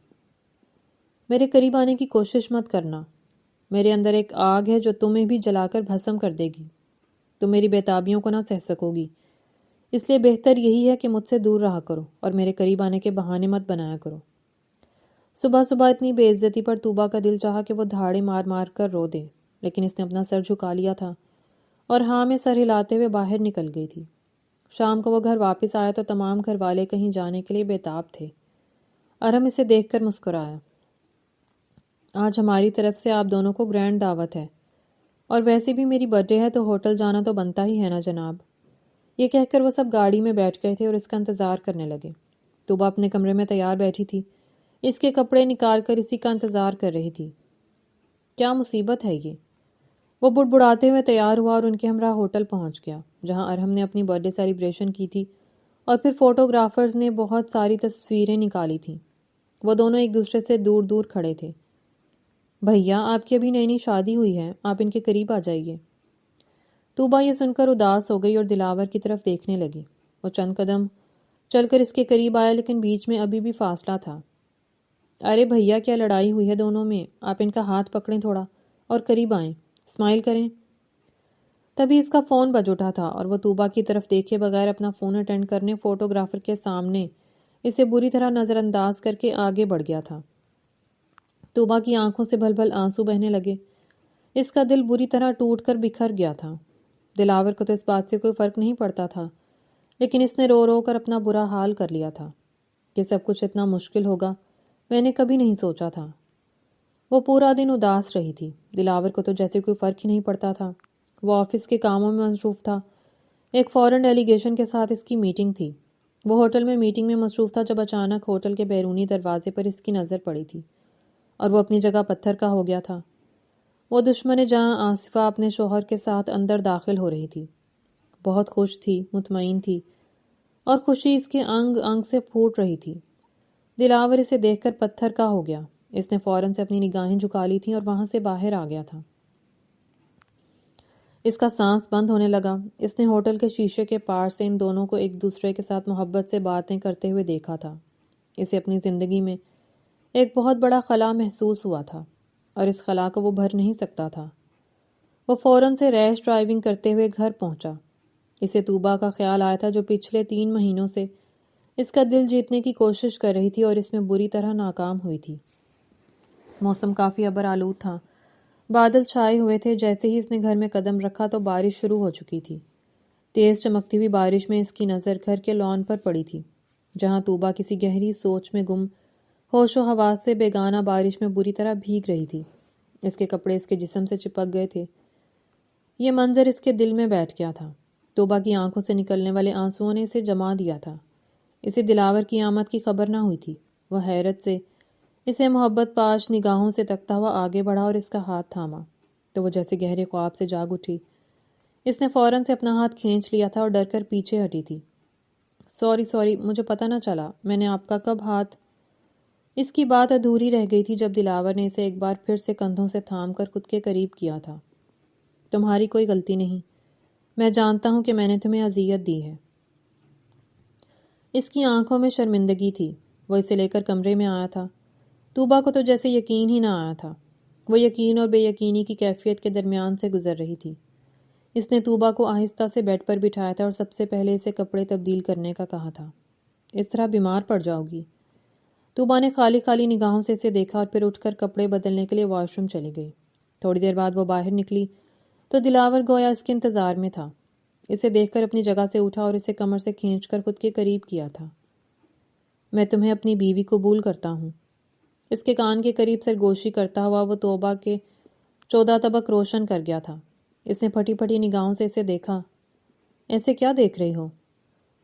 میرے قریب آنے کی کوشش مت کرنا۔ میرے اندر ایک آگ ہے جو تمہیں بھی جلا کر بھسم کر دے گی۔ تم میری بےتابیوں کو نہ سہ سکو گی، اس لیے بہتر یہی ہے کہ مجھ سے دور رہا کرو اور میرے قریب آنے کے بہانے مت بنایا کرو۔ صبح صبح اتنی بے عزتی پر طوبا کا دل چاہا کہ وہ دھاڑے مار مار کر رو دے، لیکن اس نے اپنا سر جھکا لیا تھا اور ہاں میں سر ہلاتے ہوئے باہر نکل گئی تھی۔ شام کو وہ گھر واپس آیا تو تمام گھر والے کہیں جانے کے لیے بےتاب تھے۔ ارہم اسے دیکھ کر مسکرایا۔ آج ہماری طرف سے آپ دونوں کو گرینڈ دعوت ہے، اور ویسے بھی میری برتھ ڈے ہے تو ہوٹل جانا تو بنتا ہی ہے نا جناب۔ یہ کہہ کر وہ سب گاڑی میں بیٹھ گئے تھے اور اس کا انتظار کرنے لگے۔ طوبا اپنے کمرے میں تیار بیٹھی تھی، اس کے کپڑے نکال کر اسی کا انتظار کر رہی تھی۔ کیا مصیبت ہے یہ؟ وہ بڑبڑاتے ہوئے تیار ہوا اور ان کے ہمراہ ہوٹل پہنچ گیا، جہاں ارہم نے اپنی برتھ ڈے سیلیبریشن کی تھی اور پھر فوٹوگرافرز نے بہت ساری تصویریں نکالی تھیں۔ وہ دونوں ایک دوسرے سے دور دور کھڑے تھے۔ بھیا، آپ کی ابھی نئی نئی شادی ہوئی ہے، آپ ان کے قریب آ جائیے۔ طوبا یہ سن کر اداس ہو گئی اور دلاور کی طرف دیکھنے لگی۔ وہ چند قدم چل کر اس کے قریب آیا، لیکن بیچ میں ابھی بھی فاصلہ تھا۔ ارے بھیا، کیا لڑائی ہوئی ہے دونوں میں؟ آپ ان کا ہاتھ پکڑیں تھوڑا اور قریب آئیں، اسمائل کریں۔ تبھی اس کا فون بج اٹھا تھا اور وہ طوبا کی طرف دیکھے بغیر اپنا فون اٹینڈ کرنے فوٹوگرافر کے سامنے اسے بری طرح نظر انداز کر کے آگے بڑھ گیا تھا۔ طوبا کی آنکھوں سے بھل بھل آنسو بہنے لگے۔ اس کا دل بری طرح ٹوٹ کر بکھر گیا تھا۔ دلاور کو تو اس بات سے کوئی فرق نہیں پڑتا تھا، لیکن اس نے رو رو کر اپنا برا حال کر لیا تھا۔ کہ سب کچھ اتنا مشکل ہوگا میں نے کبھی نہیں سوچا تھا۔ وہ پورا دن اداس رہی تھی۔ دلاور کو تو جیسے کوئی فرق ہی نہیں پڑتا تھا۔ وہ آفس کے کاموں میں مصروف تھا۔ ایک فورن ڈیلیگیشن کے ساتھ اس کی میٹنگ تھی۔ وہ ہوٹل میں میٹنگ میں مصروف تھا جب اچانک ہوٹل کے بیرونی دروازے پر اس کی نظر پڑی تھی اور وہ اپنی جگہ پتھر کا ہو گیا تھا۔ وہ دشمن جہاں آصفہ اپنے شوہر کے ساتھ اندر داخل ہو رہی تھی۔ بہت خوش تھی، مطمئن تھی، اور خوشی اس کے انگ انگ سے پھوٹ رہی تھی۔ دلاور اسے دیکھ کر پتھر کا ہو گیا۔ اس نے فوراً سے اپنی نگاہیں جھکا لی تھیں اور وہاں سے باہر آ گیا تھا۔ اس کا سانس بند ہونے لگا۔ اس نے ہوٹل کے شیشے کے پار سے ان دونوں کو ایک دوسرے کے ساتھ محبت سے باتیں کرتے ہوئے دیکھا تھا۔ اسے اپنی زندگی میں ایک بہت بڑا خلا محسوس ہوا تھا۔ اور اس خلا کو وہ بھر نہیں سکتا تھا۔ وہ فوراً سے ریش ڈرائیونگ کرتے ہوئے گھر پہنچا۔ اسے طوبا کا خیال آیا تھا جو پچھلے 3 مہینوں سے اس کا دل جیتنے کی کوشش کر رہی تھی اور اس میں بری طرح ناکام ہوئی تھی۔ موسم کافی ابر آلود تھا، بادل چھائے ہوئے تھے۔ جیسے ہی اس نے گھر میں قدم رکھا تو بارش شروع ہو چکی تھی۔ تیز چمکتی ہوئی بارش میں اس کی نظر گھر کے لان پر پڑی تھی، جہاں طوبا کسی گہری سوچ میں گم ہوش و حواس سے بیگانہ بارش میں بری طرح بھیگ رہی تھی۔ اس کے کپڑے اس کے جسم سے چپک گئے تھے۔ یہ منظر اس کے دل میں بیٹھ گیا تھا۔ طوبا کی آنکھوں سے نکلنے والے آنسوؤں نے اسے جما دیا تھا۔ اسے دلاور کی آمد کی خبر نہ ہوئی تھی۔ وہ حیرت سے اسے محبت پاش نگاہوں سے تکتا ہوا آگے بڑھا اور اس کا ہاتھ تھاما تو وہ جیسے گہرے خواب سے جاگ اٹھی۔ اس نے فوراً سے اپنا ہاتھ کھینچ لیا تھا اور ڈر کر پیچھے ہٹی تھی۔ سوری مجھے پتہ نہ چلا، میں نے آپ کا کب ہاتھ… اس کی بات ادھوری رہ گئی تھی جب دلاور نے اسے ایک بار پھر سے کندھوں سے تھام کر خود کے قریب کیا تھا۔ تمہاری کوئی غلطی نہیں، میں جانتا ہوں کہ میں نے تمہیں اذیت دی ہے۔ اس کی آنکھوں میں شرمندگی تھی۔ وہ اسے لے کر کمرے میں آیا تھا۔ طوبا کو تو جیسے یقین ہی نہ آیا تھا۔ وہ یقین اور بے یقینی کی کیفیت کے درمیان سے گزر رہی تھی۔ اس نے طوبا کو آہستہ سے بیڈ پر بٹھایا تھا اور سب سے پہلے اسے کپڑے تبدیل کرنے کا کہا تھا۔ اس طرح بیمار پڑ جاؤ گی۔ طوبا نے خالی خالی نگاہوں سے اسے دیکھا اور پھر اٹھ کر کپڑے بدلنے کے لیے واش روم چلی گئی۔ تھوڑی دیر بعد وہ باہر نکلی تو دلاور گویا اس کے انتظار میں تھا۔ اسے دیکھ کر اپنی جگہ سے اٹھا اور اسے کمر سے کھینچ کر خود کے قریب کیا تھا۔ میں تمہیں اپنی بیوی قبول کرتا ہوں۔ اس کے کان کے قریب سرگوشی کرتا ہوا وہ طوبا کے 14 طبق روشن کر گیا تھا۔ اس نے پھٹی پھٹی نگاہوں سے اسے دیکھا۔ ایسے کیا دیکھ رہی ہو؟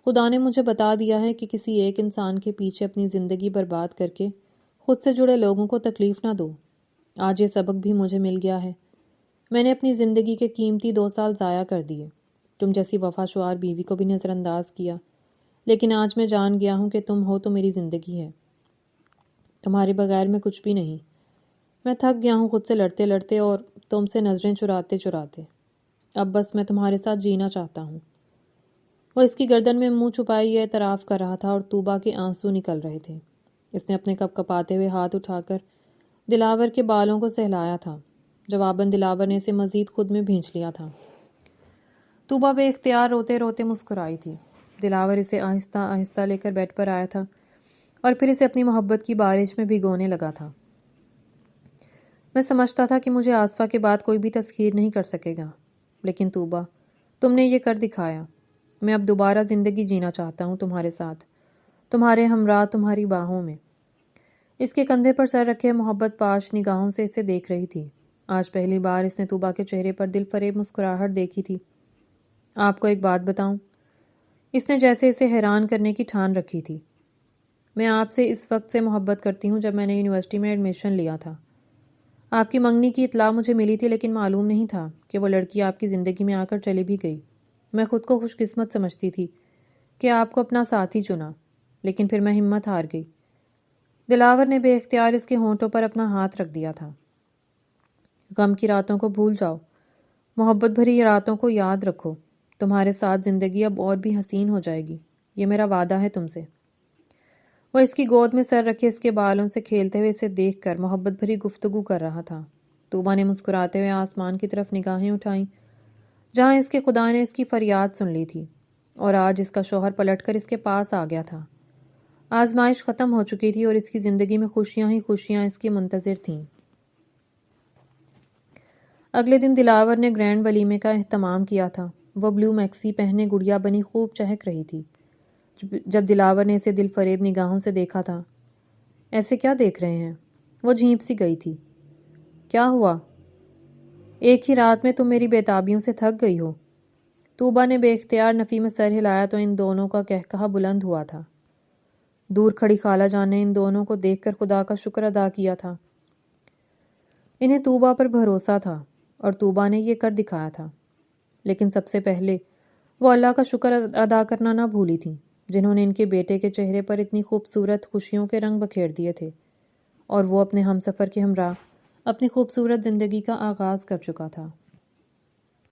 خدا نے مجھے بتا دیا ہے کہ کسی ایک انسان کے پیچھے اپنی زندگی برباد کر کے خود سے جڑے لوگوں کو تکلیف نہ دو۔ آج یہ سبق بھی مجھے مل گیا ہے۔ میں نے اپنی زندگی کے قیمتی 2 سال ضائع کر دیے۔ تم جیسی وفا شعار بیوی کو بھی نظر انداز کیا، لیکن آج میں جان گیا ہوں کہ تم ہو تو میری زندگی ہے۔ تمہارے بغیر میں کچھ بھی نہیں۔ میں تھک گیا ہوں خود سے لڑتے لڑتے اور تم سے نظریں چراتے چراتے۔ اب بس میں تمہارے ساتھ جینا چاہتا ہوں۔ وہ اس کی گردن میں منہ چھپائے یہ اعتراف کر رہا تھا اور طوبا کے آنسو نکل رہے تھے۔ اس نے اپنے کپ کپاتے ہوئے ہاتھ اٹھا کر دلاور کے بالوں کو سہلایا تھا۔ جواباً دلاور نے اسے مزید خود میں بھینچ لیا تھا۔ طوبا بے اختیار روتے روتے مسکرائی تھی۔ دلاور اسے آہستہ آہستہ لے کر بیڈ پر آیا تھا اور پھر اسے اپنی محبت کی بارش میں بھگونے لگا تھا۔ میں سمجھتا تھا کہ مجھے آصفہ کے بعد کوئی بھی تسخیر نہیں کر سکے گا، لیکن طوبا تم نے یہ کر دکھایا۔ میں اب دوبارہ زندگی جینا چاہتا ہوں تمہارے ساتھ، تمہارے ہمراہ، تمہاری باہوں میں۔ اس کے کندھے پر سر رکھے محبت پاش نگاہوں سے اسے دیکھ رہی تھی۔ آج پہلی بار اس نے طوبا کے چہرے پر دل فریب مسکراہٹ دیکھی تھی۔ آپ کو ایک بات بتاؤں؟ اس نے جیسے اسے حیران کرنے کی ٹھان رکھی تھی۔ میں آپ سے اس وقت سے محبت کرتی ہوں جب میں نے یونیورسٹی میں ایڈمیشن لیا تھا۔ آپ کی منگنی کی اطلاع مجھے ملی تھی، لیکن معلوم نہیں تھا کہ وہ لڑکی آپ کی زندگی میں آ کر چلی بھی گئی۔ میں خود کو خوش قسمت سمجھتی تھی کہ آپ کو اپنا ساتھی چنا، لیکن پھر میں ہمت ہار گئی۔ دلاور نے بے اختیار اس کے ہونٹوں پر اپنا ہاتھ رکھ دیا تھا۔ غم کی راتوں کو بھول جاؤ، محبت بھری راتوں کو یاد رکھو۔ تمہارے ساتھ زندگی اب اور بھی حسین ہو جائے گی، یہ میرا وعدہ ہے تم سے۔ وہ اس کی گود میں سر رکھے اس کے بالوں سے کھیلتے ہوئے اسے دیکھ کر محبت بھری گفتگو کر رہا تھا۔ طوبا نے مسکراتے ہوئے آسمان کی طرف نگاہیں اٹھائیں، جہاں اس کے خدا نے اس کی فریاد سن لی تھی، اور آج اس کا شوہر پلٹ کر اس کے پاس آ گیا تھا۔ آزمائش ختم ہو چکی تھی اور اس کی زندگی میں خوشیاں ہی خوشیاں اس کی منتظر تھیں۔ اگلے دن دلاور نے گرینڈ ولیمے کا اہتمام کیا تھا۔ وہ بلو میکسی پہنے گڑیا بنی خوب چہک رہی تھی۔ جب دلاور نے اسے دل فریب نگاہوں سے دیکھا تھا، ایسے کیا دیکھ رہے ہیں؟ وہ جھیپ سی گئی تھی۔ کیا ہوا؟ ایک ہی رات میں تم میری بےتابیوں سے تھک گئی ہو۔ طوبا نے بے اختیار نفی میں سر ہلایا تو ان دونوں کا قہقہا بلند ہوا تھا۔ دور کھڑی خالہ جان نے ان دونوں کو دیکھ کر خدا کا شکر ادا کیا تھا۔ انہیں طوبا پر بھروسہ تھا اور طوبا نے یہ کر دکھایا تھا، لیکن سب سے پہلے وہ اللہ کا شکر ادا کرنا نہ بھولی تھیں جنہوں نے ان کے بیٹے کے چہرے پر اتنی خوبصورت خوشیوں کے رنگ بکھیر دیے تھے، اور وہ اپنے ہم سفر کے ہمراہ اپنی خوبصورت زندگی کا آغاز کر چکا تھا۔